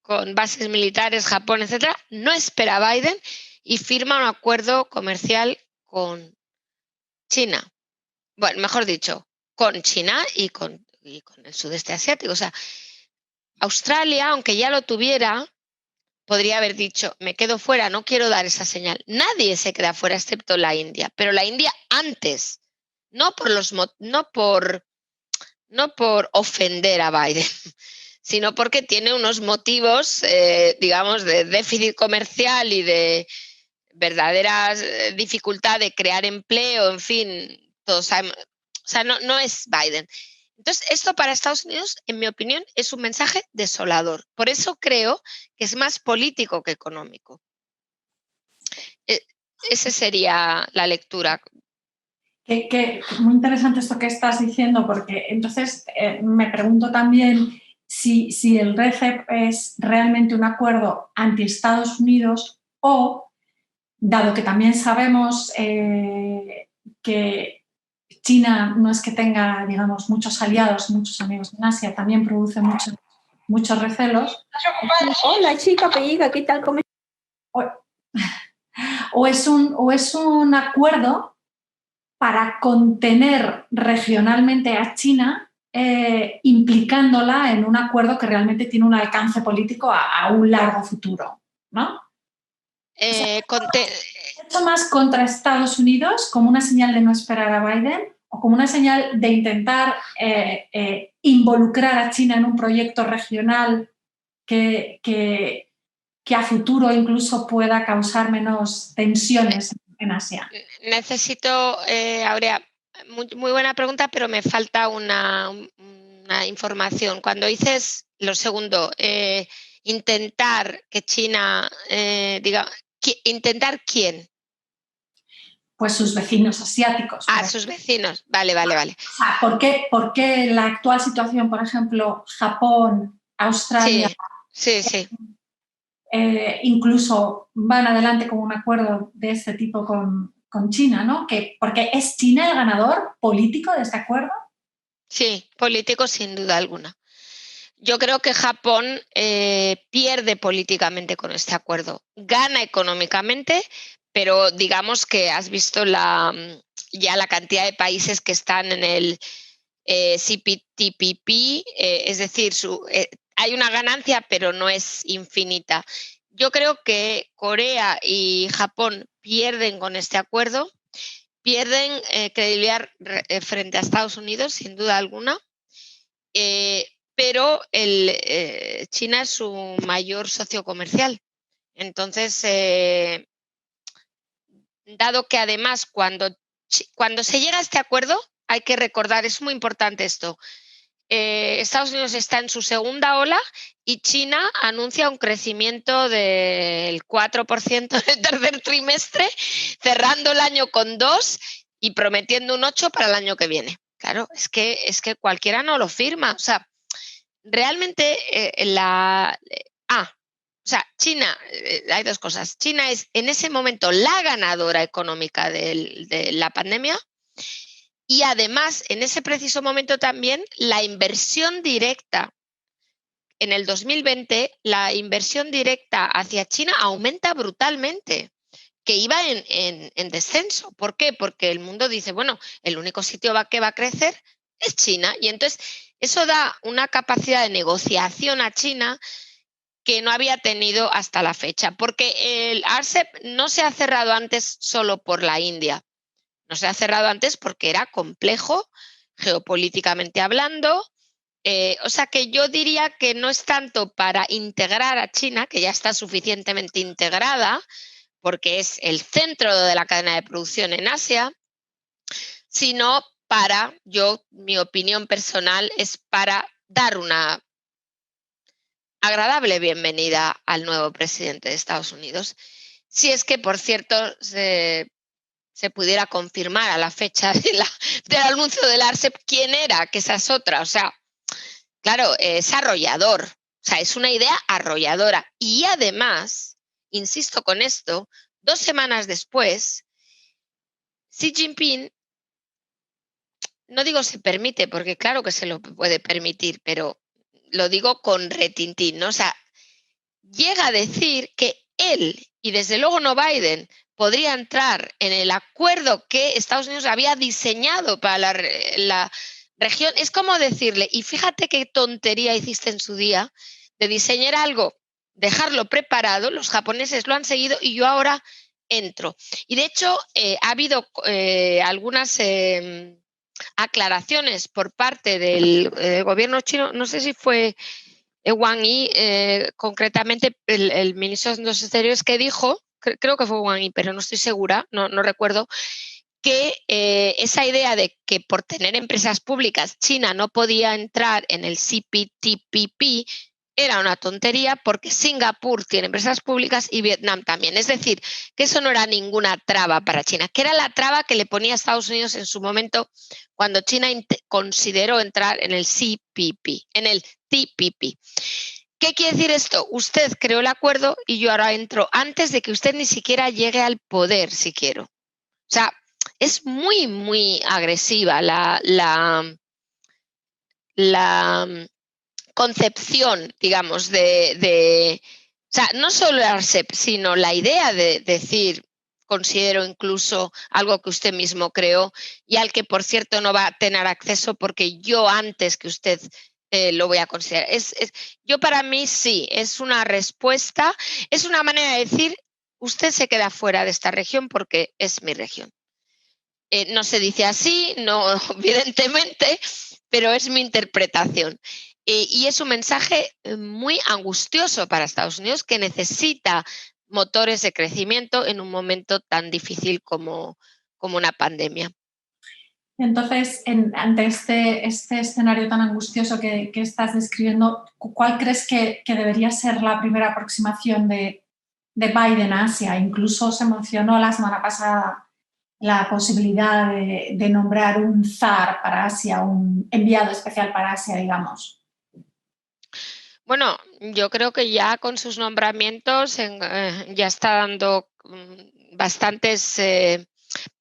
con bases militares, Japón, etcétera, no espera a Biden y firma un acuerdo comercial con China. Bueno, mejor dicho, con China y con el sudeste asiático. O sea, Australia, aunque ya lo tuviera, podría haber dicho, me quedo fuera, no quiero dar esa señal. Nadie se queda fuera excepto la India, pero la India antes, no por ofender a Biden, sino porque tiene unos motivos, digamos, de déficit comercial y de verdadera dificultad de crear empleo, en fin, todos sabemos, o sea, no es Biden. Entonces, esto para Estados Unidos, en mi opinión, es un mensaje desolador. Por eso creo que es más político que económico. Esa sería la lectura. Muy interesante esto que estás diciendo, porque entonces me pregunto también si el RCEP es realmente un acuerdo anti-Estados Unidos o, dado que también sabemos que China no es que tenga, digamos, muchos aliados, muchos amigos en Asia, también produce muchos recelos. Hola chica, pellica, ¿qué tal? ¿Cómo o es un acuerdo para contener regionalmente a China, implicándola en un acuerdo que realmente tiene un alcance político a un largo futuro, ¿no? ¿Hecho más contra Estados Unidos como una señal de no esperar a Biden o como una señal de intentar involucrar a China en un proyecto regional que a futuro incluso pueda causar menos tensiones en Asia? Necesito, Aurea, muy buena pregunta, pero me falta una información. Cuando dices lo segundo, intentar que China, ¿intentar quién? Pues sus vecinos asiáticos. Sus vecinos. Vale. O sea, ¿por qué la actual situación, por ejemplo, Japón, Australia, sí. incluso van adelante con un acuerdo de este tipo con China, ¿no? Porque ¿es China el ganador político de este acuerdo? Sí, político sin duda alguna. Yo creo que Japón pierde políticamente con este acuerdo. Gana económicamente, pero digamos que has visto ya la cantidad de países que están en el CPTPP, es decir, hay una ganancia, pero no es infinita. Yo creo que Corea y Japón pierden con este acuerdo, pierden credibilidad frente a Estados Unidos, sin duda alguna. pero China es su mayor socio comercial. Entonces, dado que además cuando se llega a este acuerdo, hay que recordar, es muy importante esto, Estados Unidos está en su segunda ola y China anuncia un crecimiento del 4% en el tercer trimestre, cerrando el año con 2% y prometiendo un 8% para el año que viene. Claro, es que cualquiera no lo firma. O sea, realmente China, hay dos cosas. China es en ese momento la ganadora económica de la pandemia y además en ese preciso momento también la inversión directa. En el 2020 la inversión directa hacia China aumenta brutalmente, que iba en descenso. ¿Por qué? Porque el mundo dice, bueno, el único sitio que va a crecer es China. Y entonces eso da una capacidad de negociación a China que no había tenido hasta la fecha, porque el RCEP no se ha cerrado antes solo por la India, no se ha cerrado antes porque era complejo, geopolíticamente hablando, o sea que yo diría que no es tanto para integrar a China, que ya está suficientemente integrada, porque es el centro de la cadena de producción en Asia, sino mi opinión personal es para dar una agradable bienvenida al nuevo presidente de Estados Unidos. Si es que, por cierto, se pudiera confirmar a la fecha del anuncio del RCEP quién era, que esa es otra. O sea, claro, es arrollador. O sea, es una idea arrolladora. Y además, insisto con esto, 2 semanas después, Xi Jinping, no digo se permite, porque claro que se lo puede permitir, pero lo digo con retintín, ¿no? O sea, llega a decir que él, y desde luego no Biden, podría entrar en el acuerdo que Estados Unidos había diseñado para la región. Es como decirle, y fíjate qué tontería hiciste en su día de diseñar algo, dejarlo preparado, los japoneses lo han seguido y yo ahora entro. Y de hecho ha habido algunas aclaraciones por parte del gobierno chino, no sé si fue Wang Yi, concretamente el ministro de Asuntos Exteriores, que dijo, creo que fue Wang Yi, pero no estoy segura, no recuerdo, que esa idea de que por tener empresas públicas China no podía entrar en el CPTPP era una tontería porque Singapur tiene empresas públicas y Vietnam también. Es decir, que eso no era ninguna traba para China, que era la traba que le ponía a Estados Unidos en su momento cuando China consideró entrar en el CPP, en el TPP. ¿Qué quiere decir esto? Usted creó el acuerdo y yo ahora entro antes de que usted ni siquiera llegue al poder, si quiero. O sea, es muy, muy agresiva la concepción, digamos, o sea, no solo el RCEP, sino la idea de decir, considero incluso algo que usted mismo creó y al que, por cierto, no va a tener acceso porque yo antes que usted lo voy a considerar. Yo para mí sí, es una respuesta, es una manera de decir, usted se queda fuera de esta región porque es mi región. No se dice así, no, evidentemente, pero es mi interpretación. Y es un mensaje muy angustioso para Estados Unidos que necesita motores de crecimiento en un momento tan difícil como una pandemia. Entonces, ante este escenario tan angustioso que estás describiendo, ¿cuál crees que debería ser la primera aproximación de Biden a Asia? Incluso se mencionó la semana pasada la posibilidad de nombrar un zar para Asia, un enviado especial para Asia, digamos. Bueno, yo creo que ya con sus nombramientos ya está dando bastantes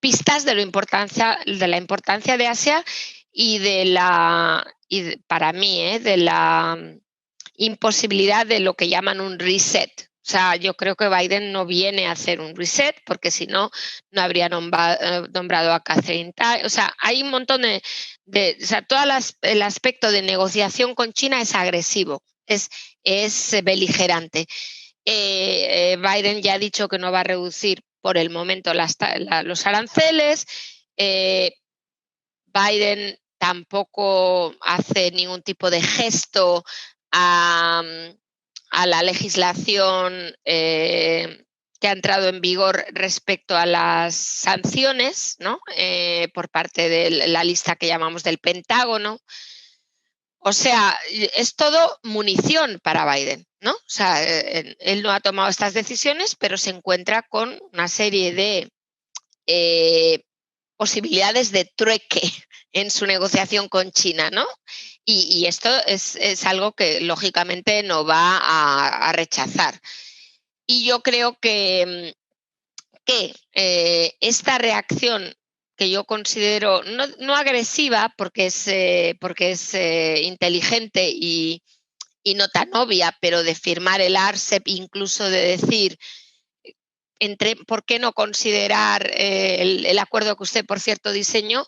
pistas de la importancia de Asia y para mí, de la imposibilidad de lo que llaman un reset. O sea, yo creo que Biden no viene a hacer un reset porque si no, no habría nombrado a Catherine Tai. O sea, hay un montón o sea, todo el aspecto de negociación con China es agresivo, es beligerante. Biden ya ha dicho que no va a reducir por el momento los aranceles. Biden tampoco hace ningún tipo de gesto a la legislación que ha entrado en vigor respecto a las sanciones, ¿no? Por parte de la lista que llamamos del Pentágono. O sea, es todo munición para Biden, ¿no? O sea, él no ha tomado estas decisiones, pero se encuentra con una serie de posibilidades de trueque en su negociación con China, ¿no? Y esto es algo que lógicamente no va a rechazar. Y yo creo que esta reacción, que yo considero no agresiva, porque es inteligente y no tan obvia, pero de firmar el RCEP, incluso de decir, ¿por qué no considerar el acuerdo que usted, por cierto, diseñó?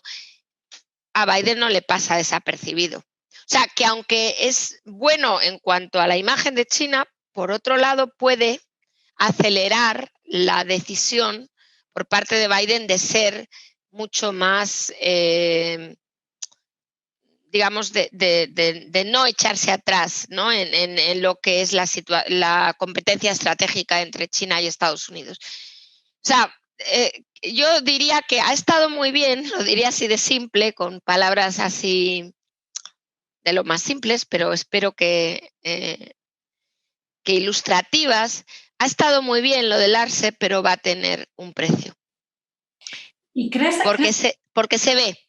A Biden no le pasa desapercibido. O sea, que aunque es bueno en cuanto a la imagen de China, por otro lado puede acelerar la decisión por parte de Biden de ser mucho más, digamos, de no echarse atrás, ¿no? en lo que es la competencia estratégica entre China y Estados Unidos. O sea, yo diría que ha estado muy bien, lo diría así de simple, con palabras así de lo más simples, pero espero que ilustrativas. Ha estado muy bien lo del RCEP, pero va a tener un precio. ¿Y crees, porque se ve.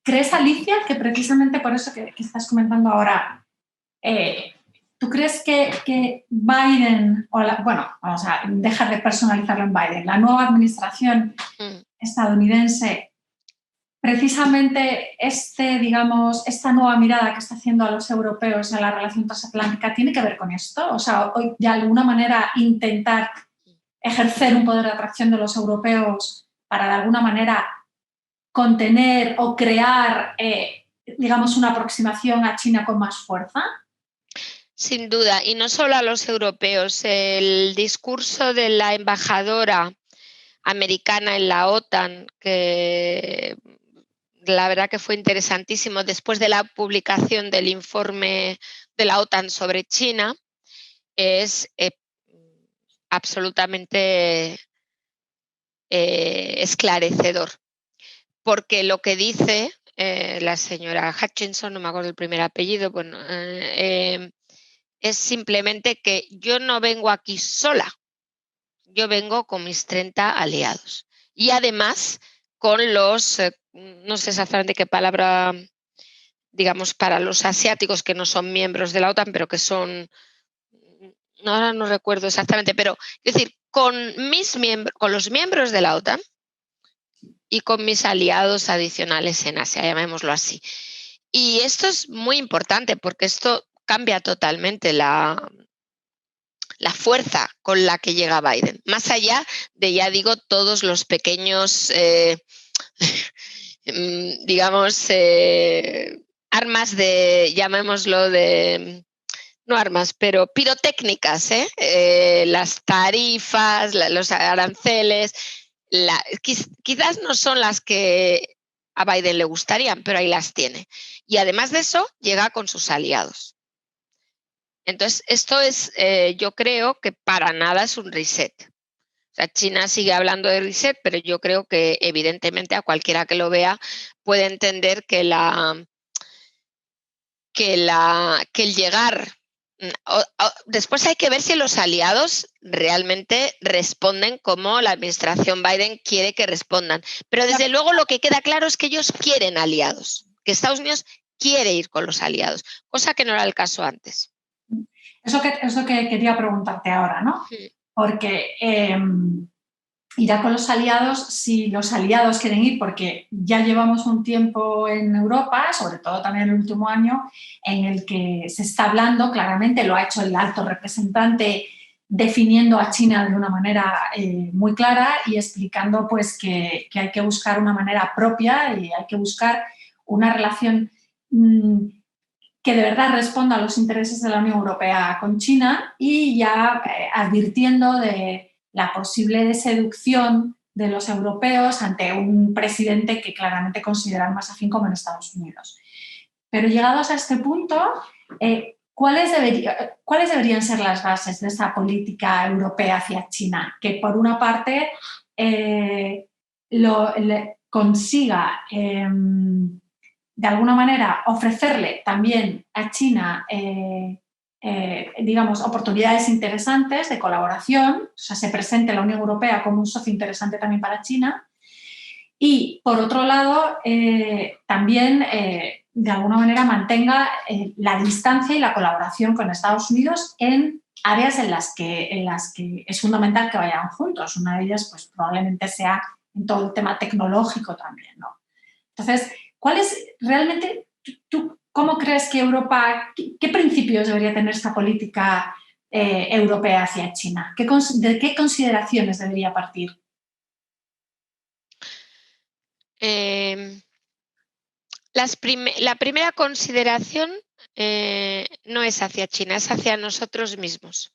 ¿Crees, Alicia, que precisamente por eso que estás comentando ahora, tú crees que Biden, vamos a dejar de personalizarlo en Biden, la nueva administración estadounidense, precisamente esta nueva mirada que está haciendo a los europeos en la relación transatlántica tiene que ver con esto? O sea, hoy de alguna manera intentar ejercer un poder de atracción de los europeos para de alguna manera contener o crear, una aproximación a China con más fuerza? Sin duda, y no solo a los europeos. El discurso de la embajadora americana en la OTAN, que la verdad que fue interesantísimo después de la publicación del informe de la OTAN sobre China, es absolutamente esclarecedor, porque lo que dice la señora Hutchinson, no me acuerdo el primer apellido, bueno, es simplemente que yo no vengo aquí sola, yo vengo con mis 30 aliados y además con los, no sé exactamente qué palabra, digamos, para los asiáticos que no son miembros de la OTAN, pero que son, ahora no recuerdo exactamente, pero es decir, con los miembros de la OTAN y con mis aliados adicionales en Asia, llamémoslo así. Y esto es muy importante porque esto cambia totalmente la fuerza con la que llega Biden, más allá de, ya digo, todos los pequeños, digamos, armas llamémoslo no armas, pero pirotécnicas, las tarifas, los aranceles, quizás no son las que a Biden le gustarían, pero ahí las tiene. Y además de eso, llega con sus aliados. Entonces, esto es, yo creo que para nada es un reset. O sea, China sigue hablando de reset, pero yo creo que evidentemente a cualquiera que lo vea puede entender que el llegar. Después hay que ver si los aliados realmente responden como la administración Biden quiere que respondan. Pero desde luego lo que queda claro es que ellos quieren aliados, que Estados Unidos quiere ir con los aliados, cosa que no era el caso antes. Eso que quería preguntarte ahora, ¿no? Sí. Porque irá con los aliados si los aliados quieren ir, porque ya llevamos un tiempo en Europa, sobre todo también el último año, en el que se está hablando claramente, lo ha hecho el alto representante definiendo a China de una manera muy clara y explicando pues, que hay que buscar una manera propia y hay que buscar una relación que de verdad responda a los intereses de la Unión Europea con China y ya advirtiendo de la posible seducción de los europeos ante un presidente que claramente consideran más afín como en Estados Unidos. Pero llegados a este punto, ¿cuáles deberían ser las bases de esa política europea hacia China? Que por una parte consiga de alguna manera ofrecerle también a China digamos, oportunidades interesantes de colaboración, o sea, se presente la Unión Europea como un socio interesante también para China. Y, por otro lado, también, de alguna manera, mantenga la distancia y la colaboración con Estados Unidos en áreas en las que es fundamental que vayan juntos. Una de ellas, pues, probablemente sea en todo el tema tecnológico también, ¿no? Entonces, ¿cuál es realmente, tú cómo crees que Europa, qué principios debería tener esta política europea hacia China? ¿De qué consideraciones debería partir? La primera consideración no es hacia China, es hacia nosotros mismos.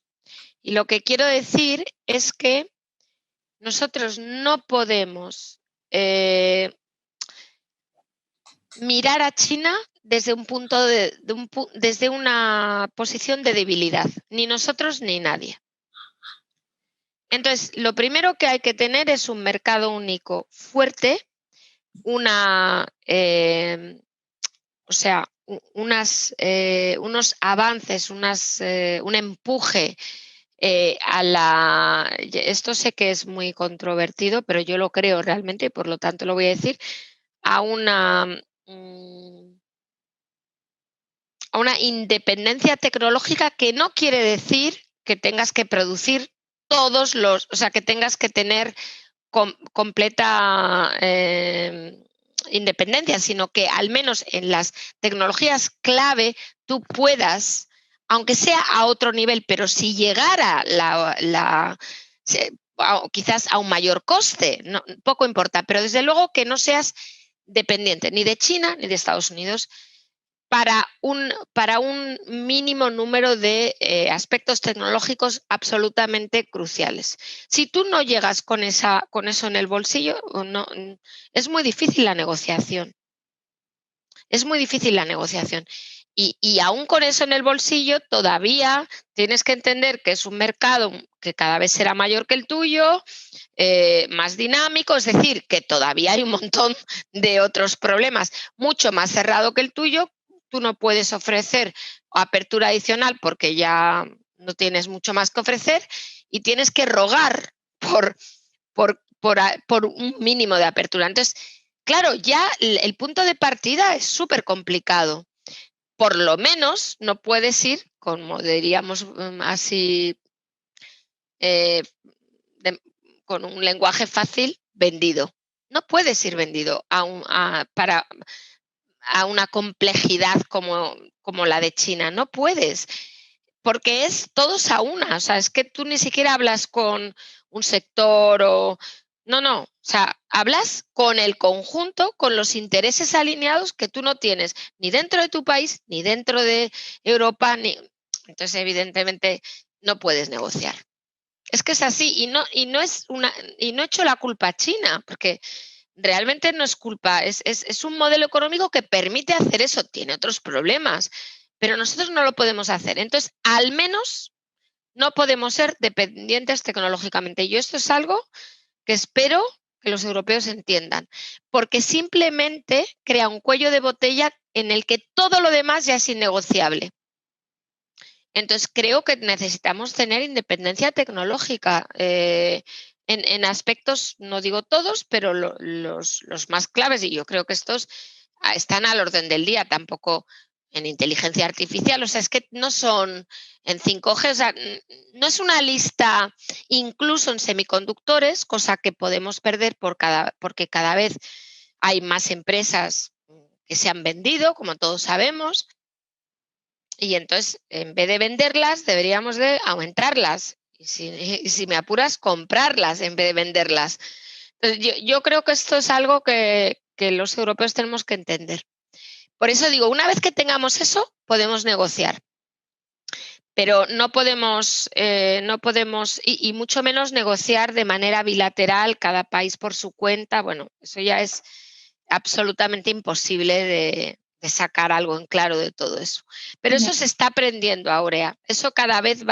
Y lo que quiero decir es que nosotros no podemos mirar a China desde desde una posición de debilidad, ni nosotros ni nadie. Entonces, lo primero que hay que tener es un mercado único fuerte, unos avances, un empuje esto sé que es muy controvertido, pero yo lo creo realmente y por lo tanto lo voy a decir, a una independencia tecnológica, que no quiere decir que tengas que producir o sea, que tengas que tener completa independencia, sino que al menos en las tecnologías clave tú puedas, aunque sea a otro nivel, pero si llegara quizás a un mayor coste, no, poco importa, pero desde luego que no seas dependiente ni de China ni de Estados Unidos para un mínimo número de aspectos tecnológicos absolutamente cruciales. Si tú no llegas con eso en el bolsillo, no, es muy difícil la negociación. Es muy difícil la negociación. Y aún con eso en el bolsillo, todavía tienes que entender que es un mercado que cada vez será mayor que el tuyo, más dinámico, es decir, que todavía hay un montón de otros problemas, mucho más cerrado que el tuyo. Tú no puedes ofrecer apertura adicional porque ya no tienes mucho más que ofrecer y tienes que rogar por un mínimo de apertura. Entonces, claro, ya el punto de partida es súper complicado. Por lo menos no puedes ir, como diríamos así, con un lenguaje fácil, vendido. No puedes ir vendido a una complejidad como la de China. No puedes, porque es todos a una. O sea, es que tú ni siquiera hablas con un sector o... No. O sea, hablas con el conjunto, con los intereses alineados que tú no tienes ni dentro de tu país, ni dentro de Europa. Entonces, evidentemente, no puedes negociar. Es que es así y no echo la culpa a China, porque realmente no es culpa, es un modelo económico que permite hacer eso, tiene otros problemas, pero nosotros no lo podemos hacer. Entonces, al menos no podemos ser dependientes tecnológicamente. Yo esto es algo que espero que los europeos entiendan, porque simplemente crea un cuello de botella en el que todo lo demás ya es innegociable. Entonces, creo que necesitamos tener independencia tecnológica en aspectos, no digo todos, pero los más claves, y yo creo que estos están al orden del día, tampoco en inteligencia artificial, o sea, es que no son en 5G, o sea, no es una lista incluso en semiconductores, cosa que podemos perder porque cada vez hay más empresas que se han vendido, como todos sabemos. Y entonces, en vez de venderlas, deberíamos de aumentarlas. Y si me apuras, comprarlas en vez de venderlas. Entonces, yo creo que esto es algo que los europeos tenemos que entender. Por eso digo, una vez que tengamos eso, podemos negociar. Pero no podemos y mucho menos negociar de manera bilateral, cada país por su cuenta. Bueno, eso ya es absolutamente imposible de sacar algo en claro de todo eso. Pero eso se está aprendiendo ahora. Eso cada vez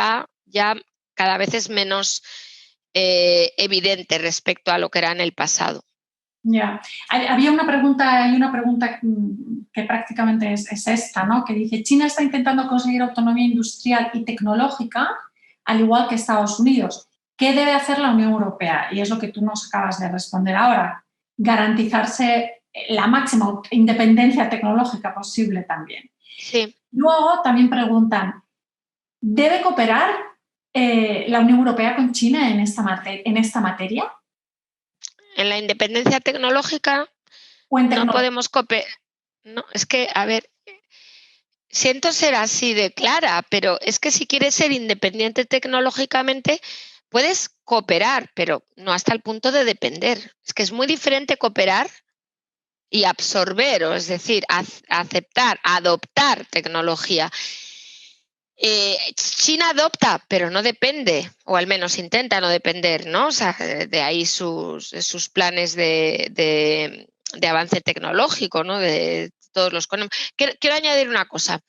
es menos evidente respecto a lo que era en el pasado. Ya. Había una pregunta que prácticamente es esta, ¿no? Que dice, China está intentando conseguir autonomía industrial y tecnológica, al igual que Estados Unidos. ¿Qué debe hacer la Unión Europea? Y es lo que tú nos acabas de responder ahora. Garantizarse la máxima independencia tecnológica posible también. Sí. Luego también preguntan, ¿debe cooperar la Unión Europea con China en esta materia? En la independencia tecnológica no podemos cooperar. No, es que, a ver, siento ser así de clara, pero es que si quieres ser independiente tecnológicamente, puedes cooperar, pero no hasta el punto de depender. Es que es muy diferente cooperar y absorber, o es decir, aceptar, adoptar tecnología. China adopta, pero no depende, o al menos intenta no depender, ¿no? O sea, de ahí sus planes de avance tecnológico, ¿no? De todos los. Quiero añadir una cosa.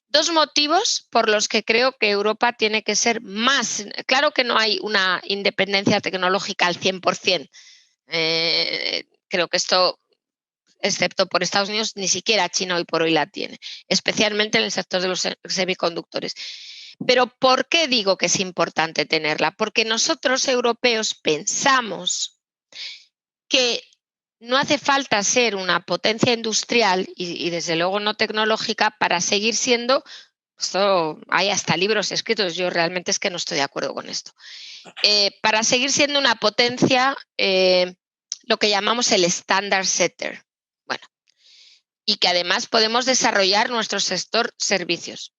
2 motivos por los que creo que Europa tiene que ser más. Claro que no hay una independencia tecnológica al 100%. Creo que esto, excepto por Estados Unidos, ni siquiera China hoy por hoy la tiene, especialmente en el sector de los semiconductores. Pero ¿por qué digo que es importante tenerla? Porque nosotros, europeos, pensamos que no hace falta ser una potencia industrial y desde luego no tecnológica para seguir siendo. Esto, hay hasta libros escritos, yo realmente es que no estoy de acuerdo con esto. Para seguir siendo una potencia, lo que llamamos el standard setter. Bueno, y que además podemos desarrollar nuestro sector servicios.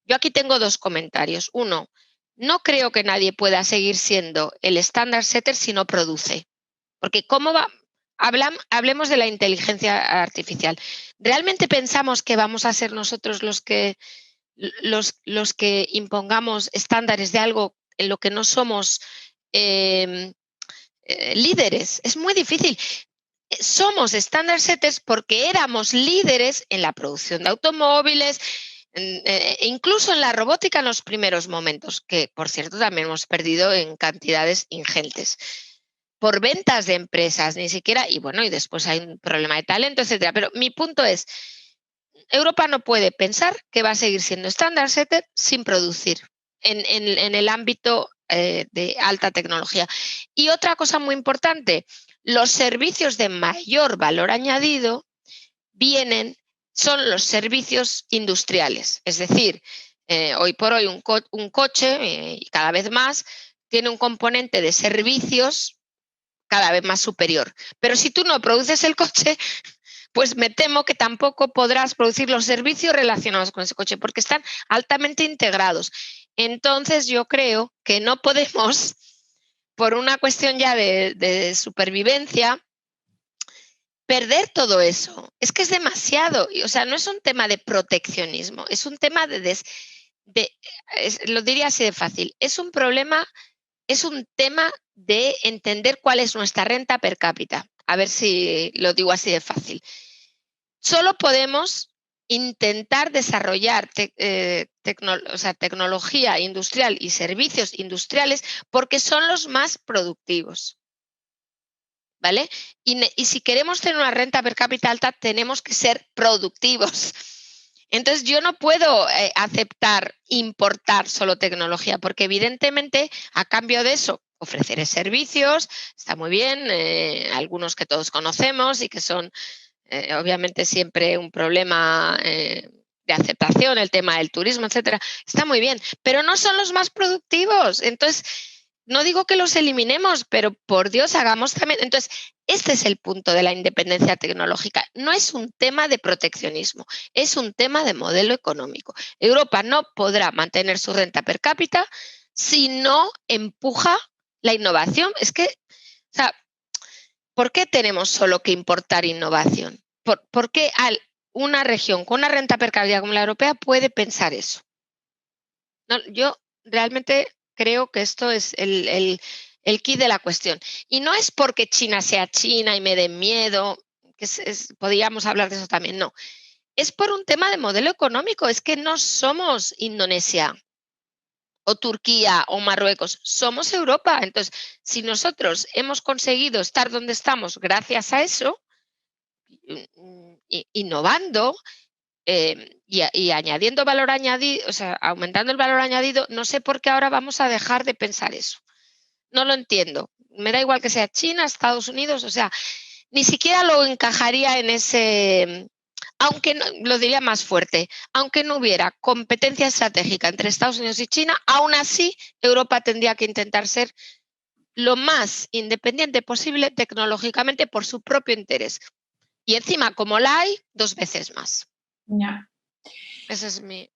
Yo aquí tengo 2 comentarios. Uno, no creo que nadie pueda seguir siendo el standard setter si no produce. Porque ¿cómo va? Hablemos de la inteligencia artificial. ¿Realmente pensamos que vamos a ser nosotros los que impongamos estándares de algo en lo que no somos líderes? Es muy difícil. Somos standard setters porque éramos líderes en la producción de automóviles, incluso en la robótica en los primeros momentos, que por cierto también hemos perdido en cantidades ingentes por ventas de empresas, ni siquiera, y bueno, y después hay un problema de talento, etcétera. Pero mi punto es, Europa no puede pensar que va a seguir siendo standard setter sin producir en el ámbito de alta tecnología. Y otra cosa muy importante, los servicios de mayor valor añadido son los servicios industriales. Es decir, hoy por hoy un coche, y cada vez más, tiene un componente de servicios cada vez más superior. Pero si tú no produces el coche, pues me temo que tampoco podrás producir los servicios relacionados con ese coche, porque están altamente integrados. Entonces yo creo que no podemos, por una cuestión ya de supervivencia, perder todo eso. Es que es demasiado. O sea, no es un tema de proteccionismo, es un tema lo diría así de fácil, es un tema de entender cuál es nuestra renta per cápita. A ver si lo digo así de fácil. Solo podemos intentar desarrollar tecnología industrial y servicios industriales porque son los más productivos. ¿Vale? Y si queremos tener una renta per cápita alta, tenemos que ser productivos. Entonces, yo no puedo aceptar importar solo tecnología, porque evidentemente, a cambio de eso, ofreceré servicios, está muy bien, algunos que todos conocemos y que son obviamente siempre un problema de aceptación, el tema del turismo, etcétera, está muy bien, pero no son los más productivos. Entonces, no digo que los eliminemos, pero por Dios, hagamos también. Entonces, este es el punto de la independencia tecnológica. No es un tema de proteccionismo, es un tema de modelo económico. Europa no podrá mantener su renta per cápita si no empuja la innovación. Es que, o sea, ¿por qué tenemos solo que importar innovación? ¿Por qué una región con una renta per cápita como la europea puede pensar eso? No, yo realmente creo que esto es el quid de la cuestión. Y no es porque China sea China y me dé miedo, que podríamos hablar de eso también, no. Es por un tema de modelo económico, es que no somos Indonesia o Turquía o Marruecos, somos Europa. Entonces, si nosotros hemos conseguido estar donde estamos gracias a eso, innovando y añadiendo valor añadido, o sea, aumentando el valor añadido, no sé por qué ahora vamos a dejar de pensar eso. No lo entiendo. Me da igual que sea China, Estados Unidos, o sea, ni siquiera lo encajaría en ese, aunque no, lo diría más fuerte, aunque no hubiera competencia estratégica entre Estados Unidos y China, aún así Europa tendría que intentar ser lo más independiente posible tecnológicamente por su propio interés. Y encima, como la hay, 2 veces más. Ya. Ese es mi...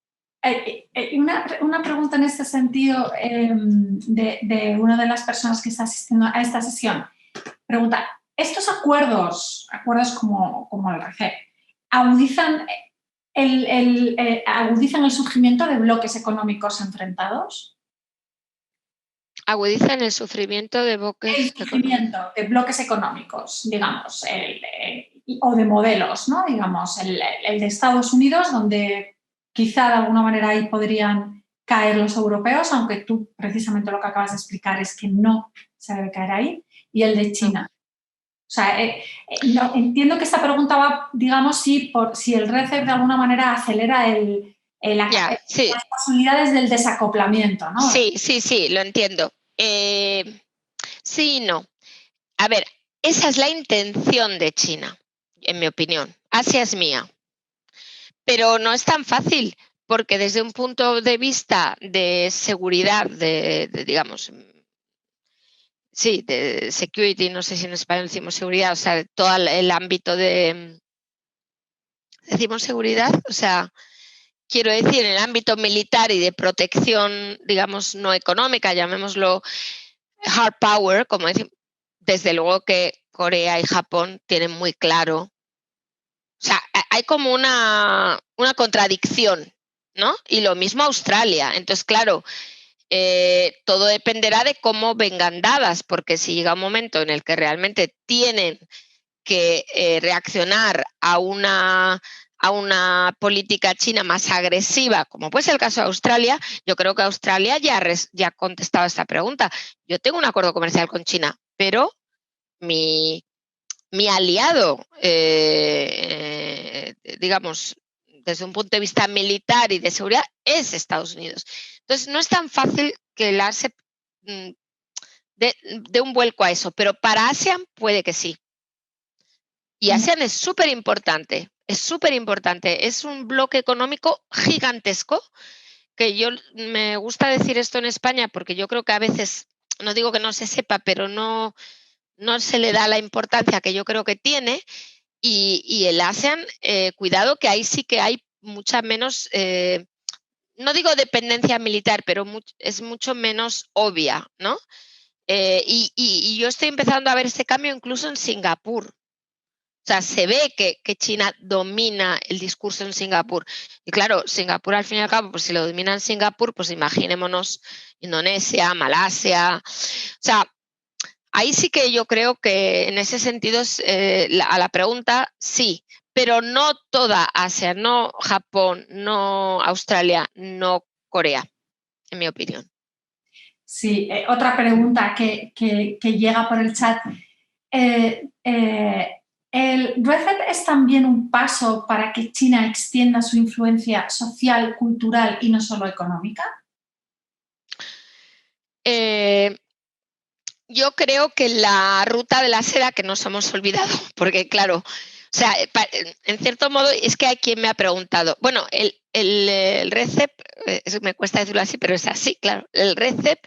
Una pregunta en este sentido de una de las personas que está asistiendo a esta sesión. Pregunta, ¿estos acuerdos como el RCEP, agudizan el surgimiento de bloques económicos enfrentados? Agudizan el sufrimiento de bloques económicos, digamos, o de modelos, ¿no? Digamos, el de Estados Unidos, donde quizá de alguna manera ahí podrían caer los europeos, aunque tú precisamente lo que acabas de explicar es que no se debe caer ahí, y el de China. O sea, no, entiendo que esta pregunta va, digamos, si el RCEP de alguna manera acelera las posibilidades del desacoplamiento, ¿no? Sí, lo entiendo. Sí y no. A ver, esa es la intención de China, en mi opinión. Asia es mía. Pero no es tan fácil, porque desde un punto de vista de seguridad, digamos, sí, de security, no sé si en español decimos seguridad, o sea, todo el ámbito de... ¿Decimos seguridad? O sea, quiero decir, en el ámbito militar y de protección, digamos, no económica, llamémoslo hard power, como decimos, desde luego que Corea y Japón tienen muy claro. O sea, hay como una contradicción, ¿no? Y lo mismo Australia. Entonces, claro, todo dependerá de cómo vengan dadas, porque si llega un momento en el que realmente tienen que reaccionar a una política china más agresiva, como puede ser el caso de Australia, yo creo que Australia ya ha contestado esta pregunta. Yo tengo un acuerdo comercial con China, pero mi aliado, digamos, desde un punto de vista militar y de seguridad, es Estados Unidos. Entonces, no es tan fácil que el ASEP dé un vuelco a eso, pero para ASEAN puede que sí. Y ASEAN es súper importante, es un bloque económico gigantesco, que yo me gusta decir esto en España porque yo creo que a veces, no digo que no se sepa, pero no se le da la importancia que yo creo que tiene, y el ASEAN, cuidado que ahí sí que hay mucha menos, no digo dependencia militar, pero es mucho menos obvia, ¿no? Y yo estoy empezando a ver ese cambio incluso en Singapur. O sea, se ve que China domina el discurso en Singapur. Y claro, Singapur al fin y al cabo, pues si lo domina en Singapur, pues imaginémonos Indonesia, Malasia. O sea, ahí sí que yo creo que en ese sentido a la pregunta sí, pero no toda Asia, no Japón, no Australia, no Corea, en mi opinión. Sí, otra pregunta que llega por el chat. ¿El RCEP es también un paso para que China extienda su influencia social, cultural y no solo económica? Yo creo que la ruta de la seda, que nos hemos olvidado, porque claro, o sea, en cierto modo es que hay quien me ha preguntado, bueno, el RCEP, me cuesta decirlo así, pero es así, claro, el RCEP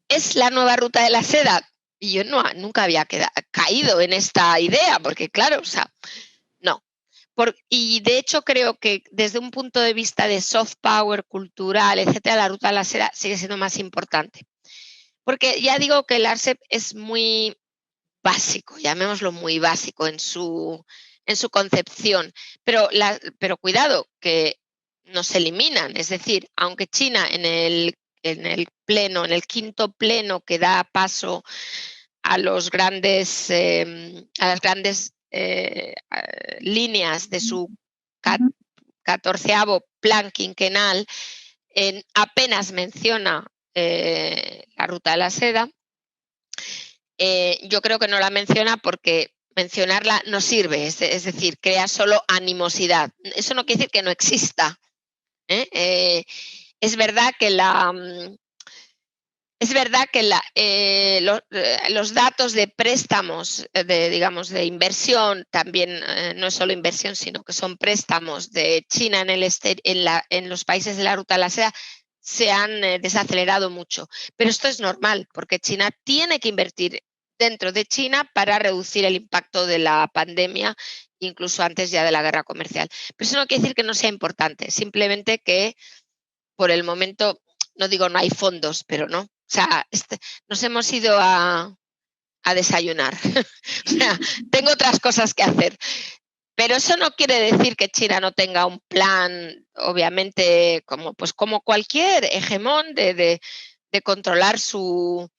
es la nueva ruta de la seda. Y yo nunca había caído en esta idea, porque claro, o sea, no. Y de hecho creo que desde un punto de vista de soft power, cultural, etcétera, la ruta de la seda sigue siendo más importante. Porque ya digo que el RCEP es muy básico, llamémoslo muy básico en su concepción, pero cuidado, que no se eliminan. Es decir, aunque China en el quinto pleno que da paso a las grandes líneas de su 14º plan quinquenal, apenas menciona la ruta de la seda. Yo creo que no la menciona porque mencionarla no sirve, es decir, crea solo animosidad. Eso no quiere decir que no exista. Es verdad que los datos de préstamos, de inversión, también no es solo inversión, sino que son préstamos de China en los países de la ruta de la seda, se han desacelerado mucho. Pero esto es normal, porque China tiene que invertir dentro de China para reducir el impacto de la pandemia, incluso antes ya de la guerra comercial. Pero eso no quiere decir que no sea importante, simplemente que por el momento, no digo no hay fondos, pero no. O sea, nos hemos ido a desayunar. O sea, tengo otras cosas que hacer. Pero eso no quiere decir que China no tenga un plan, obviamente, como cualquier hegemón de controlar su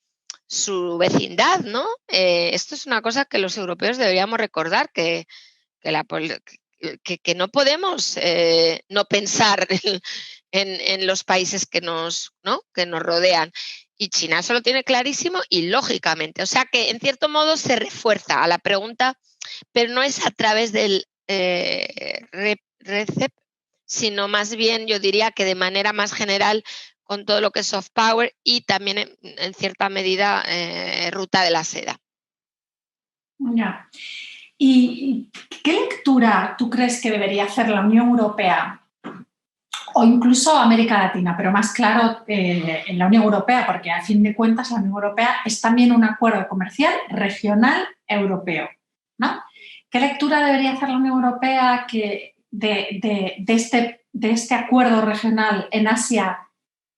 vecindad, ¿no? Esto es una cosa que los europeos deberíamos recordar, que no podemos no pensar en los países que nos rodean. Y China eso lo tiene clarísimo y lógicamente. O sea que en cierto modo se refuerza a la pregunta, pero no es a través del RCEP, sino más bien yo diría que de manera más general con todo lo que es soft power y también en cierta medida ruta de la seda. Ya. ¿Y qué lectura tú crees que debería hacer la Unión Europea o incluso América Latina, pero más claro en la Unión Europea, porque a fin de cuentas la Unión Europea es también un acuerdo comercial regional europeo, ¿no? ¿Qué lectura debería hacer la Unión Europea de este acuerdo regional en Asia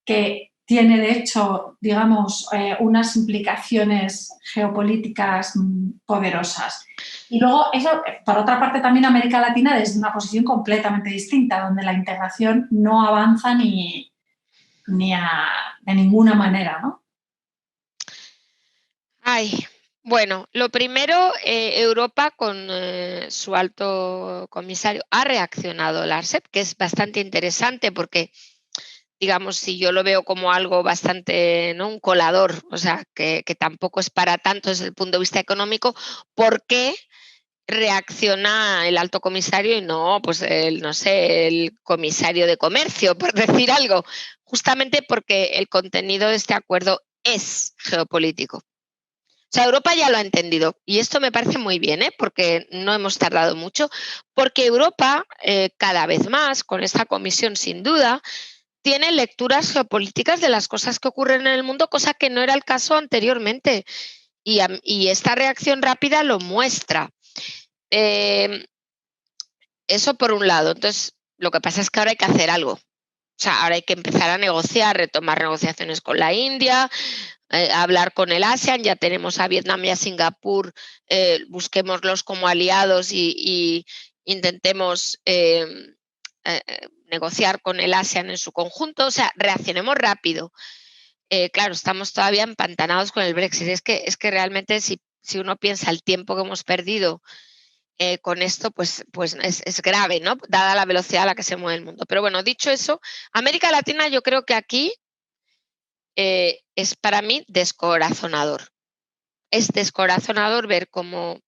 que tiene, de hecho, digamos, unas implicaciones geopolíticas poderosas? Y luego, eso, por otra parte, también América Latina desde una posición completamente distinta, donde la integración no avanza ni de ninguna manera, ¿no? Bueno, lo primero, Europa con su alto comisario ha reaccionado al RCEP, que es bastante interesante porque, digamos, si yo lo veo como algo bastante, ¿no?, un colador, o sea, que tampoco es para tanto desde el punto de vista económico, ¿por qué reacciona el alto comisario y no, pues, el comisario de comercio, por decir algo? Justamente porque el contenido de este acuerdo es geopolítico. O sea, Europa ya lo ha entendido y esto me parece muy bien, porque no hemos tardado mucho, porque Europa cada vez más, con esta comisión sin duda, tiene lecturas geopolíticas de las cosas que ocurren en el mundo, cosa que no era el caso anteriormente. Y esta reacción rápida lo muestra. Eso por un lado. Entonces, lo que pasa es que ahora hay que hacer algo. O sea, ahora hay que empezar a negociar, retomar negociaciones con la India, hablar con el ASEAN, ya tenemos a Vietnam y a Singapur, busquémoslos como aliados y intentemos negociar con el ASEAN en su conjunto. O sea, reaccionemos rápido. Claro, estamos todavía empantanados con el Brexit. Es que realmente si uno piensa el tiempo que hemos perdido con esto, pues es grave, ¿no?, dada la velocidad a la que se mueve el mundo. Pero bueno, dicho eso, América Latina yo creo que aquí es para mí descorazonador. Es descorazonador ver cómo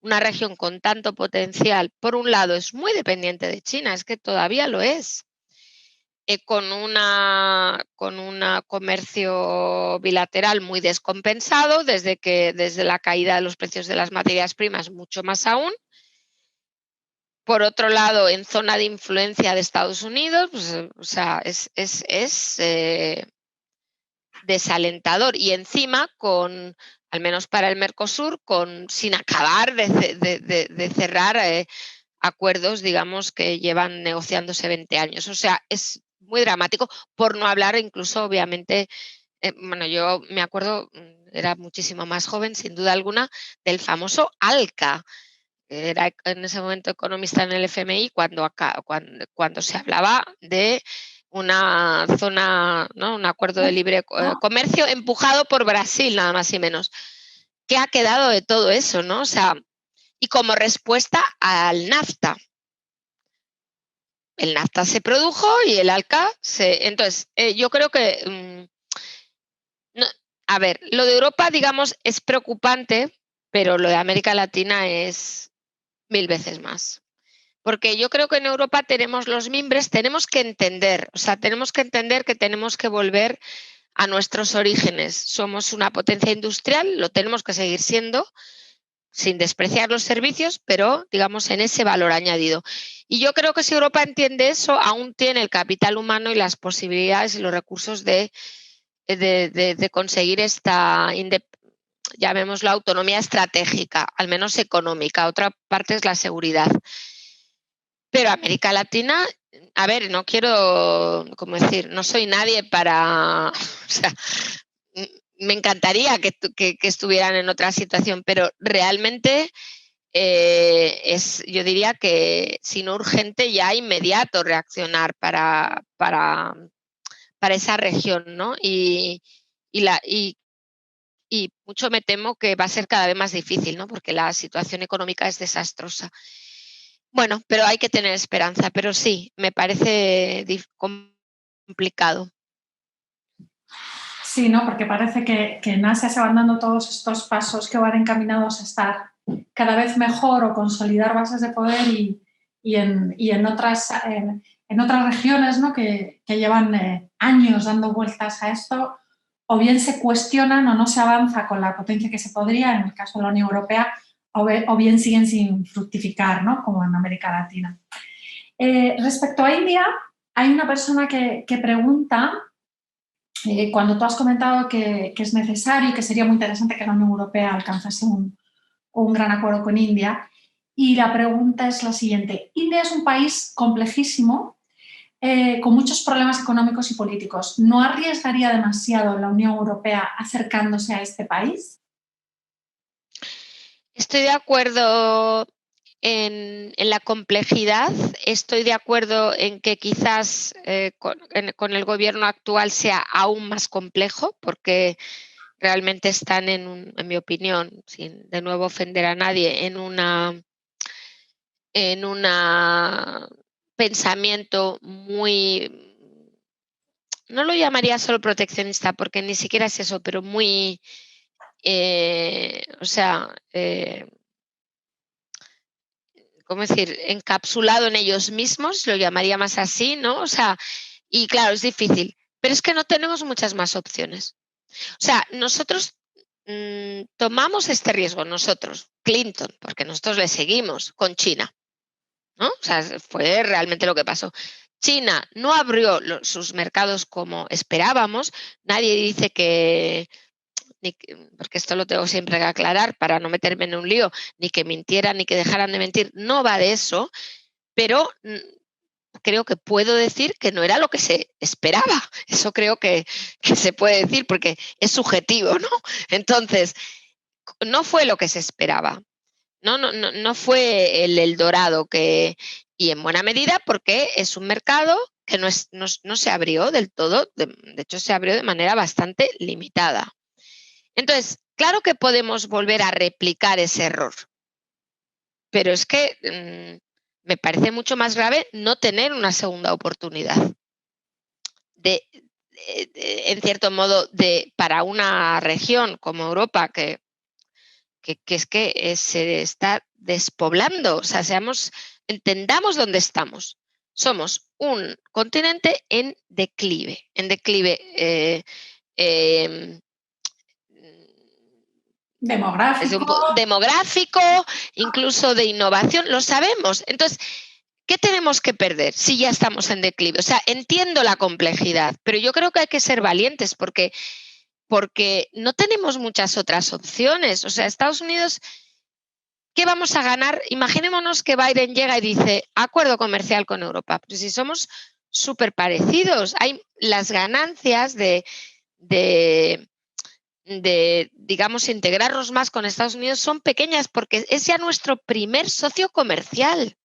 una región con tanto potencial, por un lado, es muy dependiente de China, es que todavía lo es, con un comercio bilateral muy descompensado, desde la caída de los precios de las materias primas, mucho más aún. Por otro lado, en zona de influencia de Estados Unidos, pues, o sea, es desalentador. Y encima, al menos para el Mercosur, sin acabar de cerrar acuerdos, digamos, que llevan negociándose 20 años. O sea, es muy dramático, por no hablar incluso, obviamente, bueno, yo me acuerdo, era muchísimo más joven, sin duda alguna, del famoso ALCA, era en ese momento economista en el FMI, cuando se hablaba de una zona, ¿no? Un acuerdo de libre comercio empujado por Brasil, nada más y menos. ¿Qué ha quedado de todo eso, no? O sea, y como respuesta al NAFTA. El NAFTA se produjo y el ALCA se... Entonces, yo creo que... no, a ver, lo de Europa, digamos, es preocupante, pero lo de América Latina es 1000 veces más. Porque yo creo que en Europa tenemos los mimbres, tenemos que entender, o sea, tenemos que entender que tenemos que volver a nuestros orígenes. Somos una potencia industrial, lo tenemos que seguir siendo, sin despreciar los servicios, pero digamos en ese valor añadido. Y yo creo que si Europa entiende eso, aún tiene el capital humano y las posibilidades y los recursos de conseguir esta, llamémoslo, autonomía estratégica, al menos económica. Otra parte es la seguridad. Pero América Latina, a ver, no quiero, como decir, no soy nadie para... O sea, me encantaría que estuvieran en otra situación, pero realmente yo diría que, si no urgente, ya inmediato reaccionar para esa región, ¿no? Y mucho me temo que va a ser cada vez más difícil, ¿no? Porque la situación económica es desastrosa. Bueno, pero hay que tener esperanza, pero sí, me parece complicado. Sí, ¿no? Porque parece que en Asia se van dando todos estos pasos que van encaminados a estar cada vez mejor o consolidar bases de poder y en otras regiones, ¿no? que llevan años dando vueltas a esto, o bien se cuestionan o no se avanza con la potencia que se podría, en el caso de la Unión Europea, o bien siguen sin fructificar, ¿no? Como en América Latina. Respecto a India, hay una persona que pregunta, cuando tú has comentado que es necesario y que sería muy interesante que la Unión Europea alcanzase un gran acuerdo con India, y la pregunta es la siguiente. India es un país complejísimo, con muchos problemas económicos y políticos. ¿No arriesgaría demasiado la Unión Europea acercándose a este país? Estoy de acuerdo en la complejidad, estoy de acuerdo en que quizás con el gobierno actual sea aún más complejo, porque realmente están en mi opinión, sin de nuevo ofender a nadie, en un pensamiento muy, no lo llamaría solo proteccionista, porque ni siquiera es eso, pero muy, ¿cómo decir?, encapsulado en ellos mismos, lo llamaría más así, ¿no? O sea, y claro, es difícil, pero es que no tenemos muchas más opciones. O sea, nosotros tomamos este riesgo, nosotros, Clinton, porque nosotros le seguimos con China, ¿no? O sea, fue realmente lo que pasó. China no abrió sus mercados como esperábamos, nadie dice que... porque esto lo tengo siempre que aclarar para no meterme en un lío, ni que mintieran ni que dejaran de mentir, no va de eso, pero creo que puedo decir que no era lo que se esperaba. Eso creo que se puede decir porque es subjetivo, ¿no? Entonces, no fue lo que se esperaba. No fue el Eldorado y en buena medida porque es un mercado que no se abrió del todo, de hecho se abrió de manera bastante limitada. Entonces, claro que podemos volver a replicar ese error, pero es que me parece mucho más grave no tener una segunda oportunidad. En cierto modo, para una región como Europa que es que se está despoblando, o sea, entendamos dónde estamos. Somos un continente en declive demográfico, incluso de innovación, lo sabemos. Entonces, ¿qué tenemos que perder si ya estamos en declive? O sea, entiendo la complejidad, pero yo creo que hay que ser valientes porque no tenemos muchas otras opciones. O sea, Estados Unidos, ¿qué vamos a ganar? Imaginémonos que Biden llega y dice acuerdo comercial con Europa. Pues si somos súper parecidos, hay las ganancias de digamos, integrarnos más con Estados Unidos son pequeñas porque es ya nuestro primer socio comercial.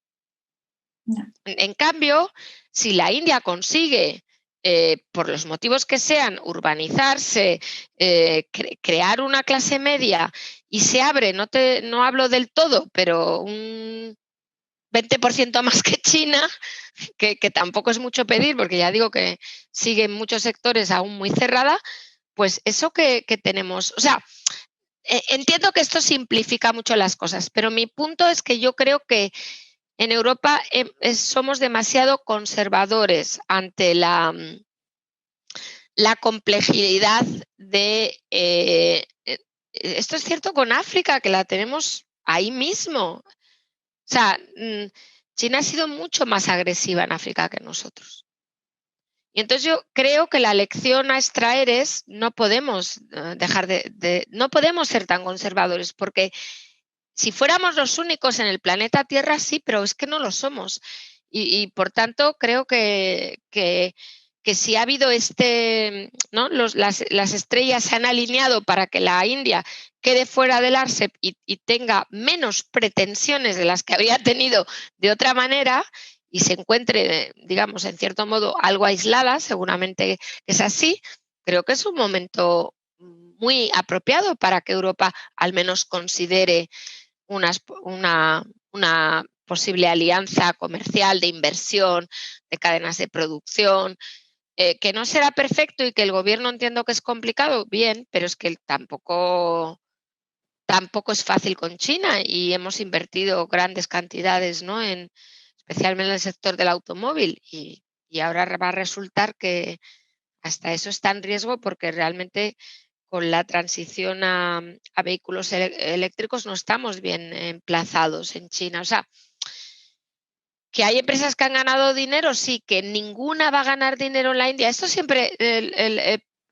En cambio, si la India consigue, por los motivos que sean, urbanizarse, crear una clase media y se abre, no hablo del todo, pero un 20% más que China, que tampoco es mucho pedir, porque ya digo que sigue en muchos sectores aún muy cerrada, pues eso que tenemos, o sea, entiendo que esto simplifica mucho las cosas, pero mi punto es que yo creo que en Europa somos demasiado conservadores ante la complejidad de... esto es cierto con África, que la tenemos ahí mismo. O sea, China ha sido mucho más agresiva en África que nosotros. Y entonces yo creo que la lección a extraer es no podemos no podemos ser tan conservadores, porque si fuéramos los únicos en el planeta Tierra, sí, pero es que no lo somos. Y por tanto, creo que si ha habido ¿no? Las estrellas se han alineado para que la India quede fuera del RCEP y tenga menos pretensiones de las que habría tenido de otra manera y se encuentre, digamos, en cierto modo algo aislada, seguramente que es así, creo que es un momento muy apropiado para que Europa al menos considere una posible alianza comercial, de inversión, de cadenas de producción, que no será perfecto y que el gobierno entiendo que es complicado, bien, pero es que tampoco es fácil con China y hemos invertido grandes cantidades, ¿no? Especialmente en el sector del automóvil y ahora va a resultar que hasta eso está en riesgo porque realmente con la transición a vehículos eléctricos no estamos bien emplazados en China. O sea, que hay empresas que han ganado dinero, sí, que ninguna va a ganar dinero en la India. Esto siempre,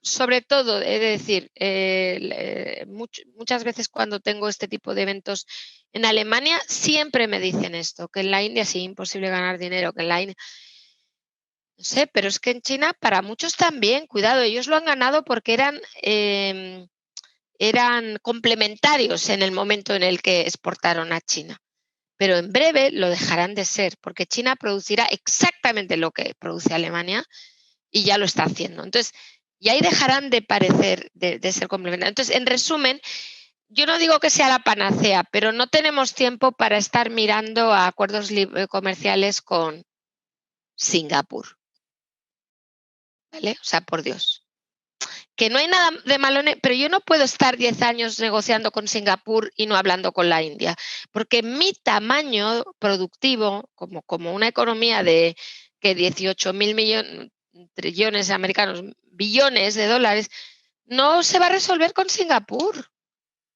sobre todo, he de decir, muchas veces cuando tengo este tipo de eventos en Alemania, siempre me dicen esto, que en la India sí, imposible ganar dinero, que en la India... No sé, pero es que en China para muchos también, cuidado, ellos lo han ganado porque eran complementarios en el momento en el que exportaron a China. Pero en breve lo dejarán de ser, porque China producirá exactamente lo que produce Alemania y ya lo está haciendo. Entonces, y ahí dejarán de parecer, de ser complementarios. Entonces, en resumen, yo no digo que sea la panacea, pero no tenemos tiempo para estar mirando a acuerdos comerciales con Singapur. ¿Vale? O sea, por Dios. Que no hay nada de malo, pero yo no puedo estar 10 años negociando con Singapur y no hablando con la India, porque mi tamaño productivo, como una economía de que 18.000 trillones americanos, billones de dólares, no se va a resolver con Singapur.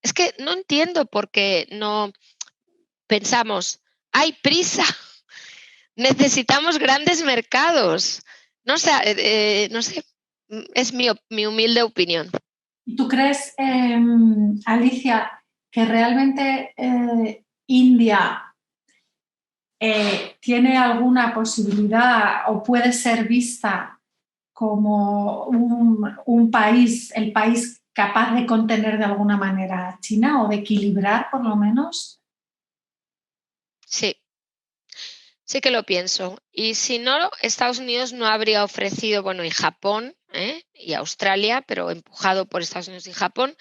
Es que no entiendo por qué no pensamos, hay prisa, necesitamos grandes mercados. No sé, no sé, es mi humilde opinión. ¿Tú crees, Alicia, que realmente India tiene alguna posibilidad o puede ser vista como un país, el país capaz de contener de alguna manera a China o de equilibrar por lo menos? Sí. Sí que lo pienso. Y si no, Estados Unidos no habría ofrecido, bueno, y Japón y Australia, pero empujado por Estados Unidos y Japón,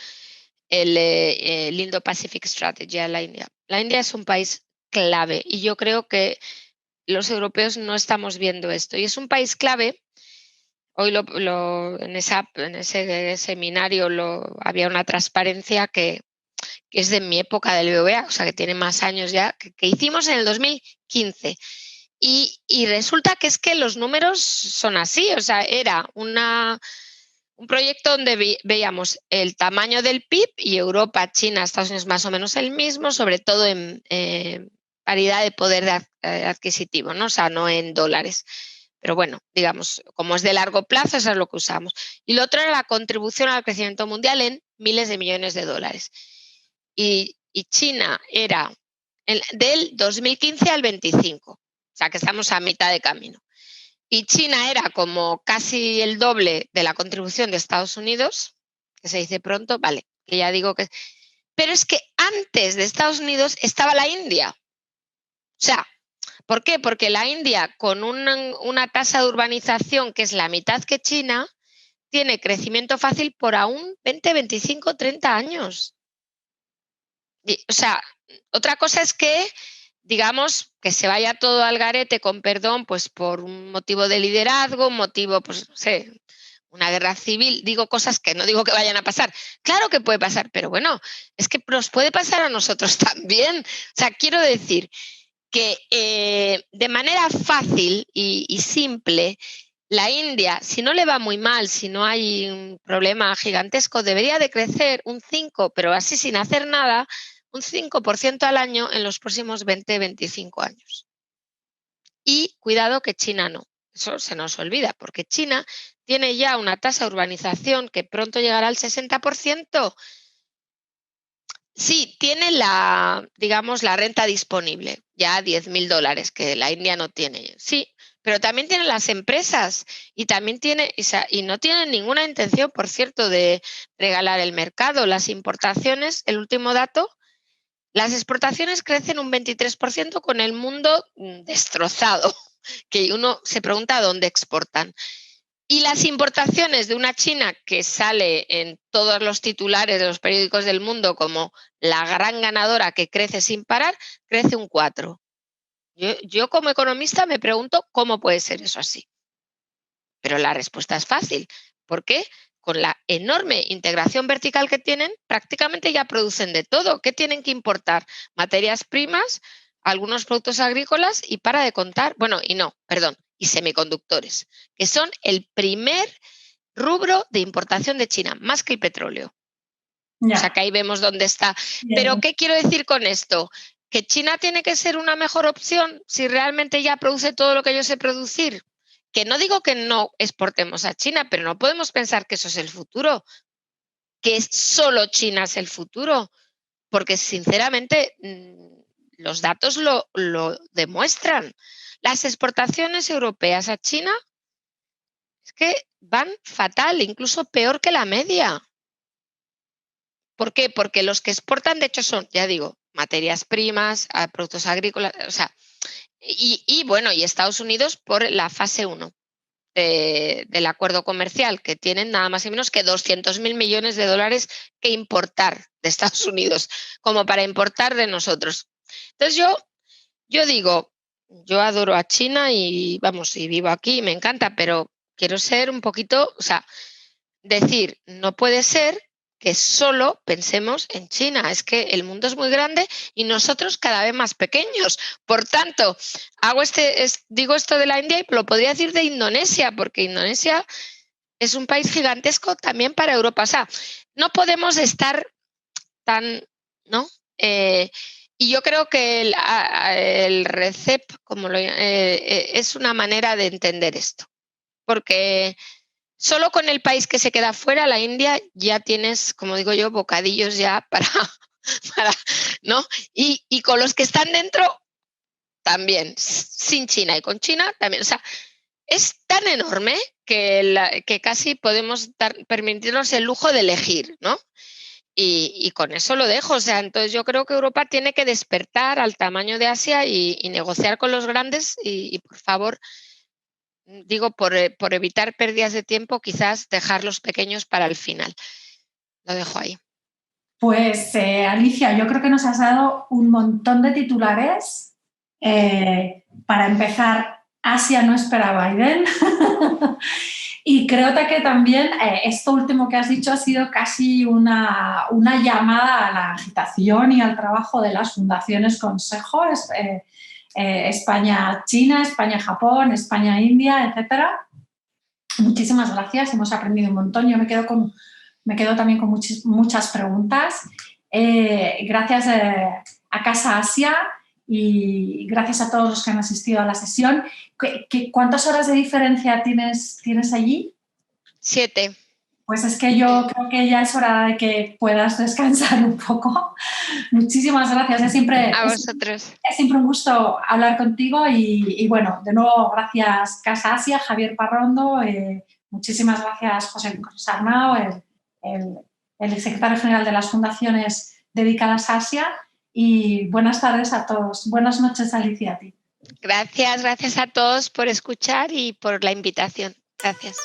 el Indo-Pacific Strategy a la India. La India es un país clave y yo creo que los europeos no estamos viendo esto. Y es un país clave. Hoy en ese seminario había una transparencia que es de mi época del BBVA, o sea que tiene más años ya, que hicimos en el 2015. Y resulta que es que los números son así, o sea, era un proyecto donde veíamos el tamaño del PIB y Europa, China, Estados Unidos más o menos el mismo, sobre todo en paridad de poder adquisitivo, ¿no? O sea, no en dólares. Pero bueno, digamos, como es de largo plazo, eso es lo que usamos. Y lo otro era la contribución al crecimiento mundial en miles de millones de dólares. Y China era del 2015 al 25. O sea, que estamos a mitad de camino. Y China era como casi el doble de la contribución de Estados Unidos, que se dice pronto, vale, que ya digo que... Pero es que antes de Estados Unidos estaba la India. O sea, ¿por qué? Porque la India, con una tasa de urbanización que es la mitad que China, tiene crecimiento fácil por aún 20, 25, 30 años. O sea, otra cosa es que, digamos, que se vaya todo al garete, con perdón, pues por un motivo de liderazgo, un motivo, pues no sé, una guerra civil, digo cosas que no digo que vayan a pasar. Claro que puede pasar, pero bueno, es que nos puede pasar a nosotros también. O sea, quiero decir que de manera fácil y simple, la India, si no le va muy mal, si no hay un problema gigantesco, debería de crecer un 5%, pero así sin hacer nada, un 5% al año en los próximos 20, 25 años. Y cuidado que China no. Eso se nos olvida, porque China tiene ya una tasa de urbanización que pronto llegará al 60%. Sí, tiene digamos, la renta disponible, ya $10.000, que la India no tiene. Sí, pero también tiene las empresas y también tiene, y no tienen ninguna intención, por cierto, de regalar el mercado. Las importaciones, el último dato, las exportaciones crecen un 23% con el mundo destrozado, que uno se pregunta dónde exportan. Y las importaciones de una China que sale en todos los titulares de los periódicos del mundo como la gran ganadora que crece sin parar, crece un 4%. Yo como economista me pregunto cómo puede ser eso así. Pero la respuesta es fácil. ¿Por qué? Con la enorme integración vertical que tienen, prácticamente ya producen de todo. ¿Qué tienen que importar? Materias primas, algunos productos agrícolas y para de contar, y semiconductores, que son el primer rubro de importación de China, más que el petróleo. Ya. O sea, que ahí vemos dónde está. Bien. Pero, ¿qué quiero decir con esto? ¿Que China tiene que ser una mejor opción si realmente ya produce todo lo que yo sé producir? Que no digo que no exportemos a China, pero no podemos pensar que eso es el futuro, que solo China es el futuro, porque sinceramente los datos lo demuestran. Las exportaciones europeas a China es que van fatal, incluso peor que la media. ¿Por qué? Porque los que exportan, de hecho, son, ya digo, materias primas, productos agrícolas, o sea, y Estados Unidos por la fase 1 del acuerdo comercial, que tienen nada más y menos que 200.000 millones de dólares que importar de Estados Unidos, como para importar de nosotros. Entonces yo digo, yo adoro a China y vivo aquí, me encanta, pero quiero ser un poquito, o sea, decir, no puede ser que solo pensemos en China. Es que el mundo es muy grande y nosotros cada vez más pequeños. Por tanto, digo esto de la India y lo podría decir de Indonesia, porque Indonesia es un país gigantesco también para Europa. O sea, no podemos estar tan, ¿no? Y yo creo que el RCEP es una manera de entender esto, porque solo con el país que se queda fuera, la India, ya tienes, como digo yo, bocadillos ya para ¿no? Y con los que están dentro, también, sin China y con China también. O sea, es tan enorme que casi podemos permitirnos el lujo de elegir, ¿no? Y con eso lo dejo. O sea, entonces yo creo que Europa tiene que despertar al tamaño de Asia y negociar con los grandes y por favor, digo, por evitar pérdidas de tiempo, quizás dejar los pequeños para el final. Lo dejo ahí. Pues, Alicia, yo creo que nos has dado un montón de titulares. Para empezar, Asia no espera a Biden. Y creo que también esto último que has dicho ha sido casi una llamada a la agitación y al trabajo de las fundaciones Consejo, España-China, España-Japón, España-India, etcétera. Muchísimas gracias, hemos aprendido un montón. Yo me quedo también con muchas preguntas. Gracias a Casa Asia y gracias a todos los que han asistido a la sesión. ¿Cuántas horas de diferencia tienes allí? 7. Pues es que yo creo que ya es hora de que puedas descansar un poco. Muchísimas gracias. Es siempre un gusto hablar contigo y bueno, de nuevo, gracias Casa Asia, Javier Parrondo. Muchísimas gracias, José Arnau, el el secretario general de las fundaciones dedicadas a Asia. Y buenas tardes a todos. Buenas noches, Alicia, a ti. Gracias a todos por escuchar y por la invitación. Gracias.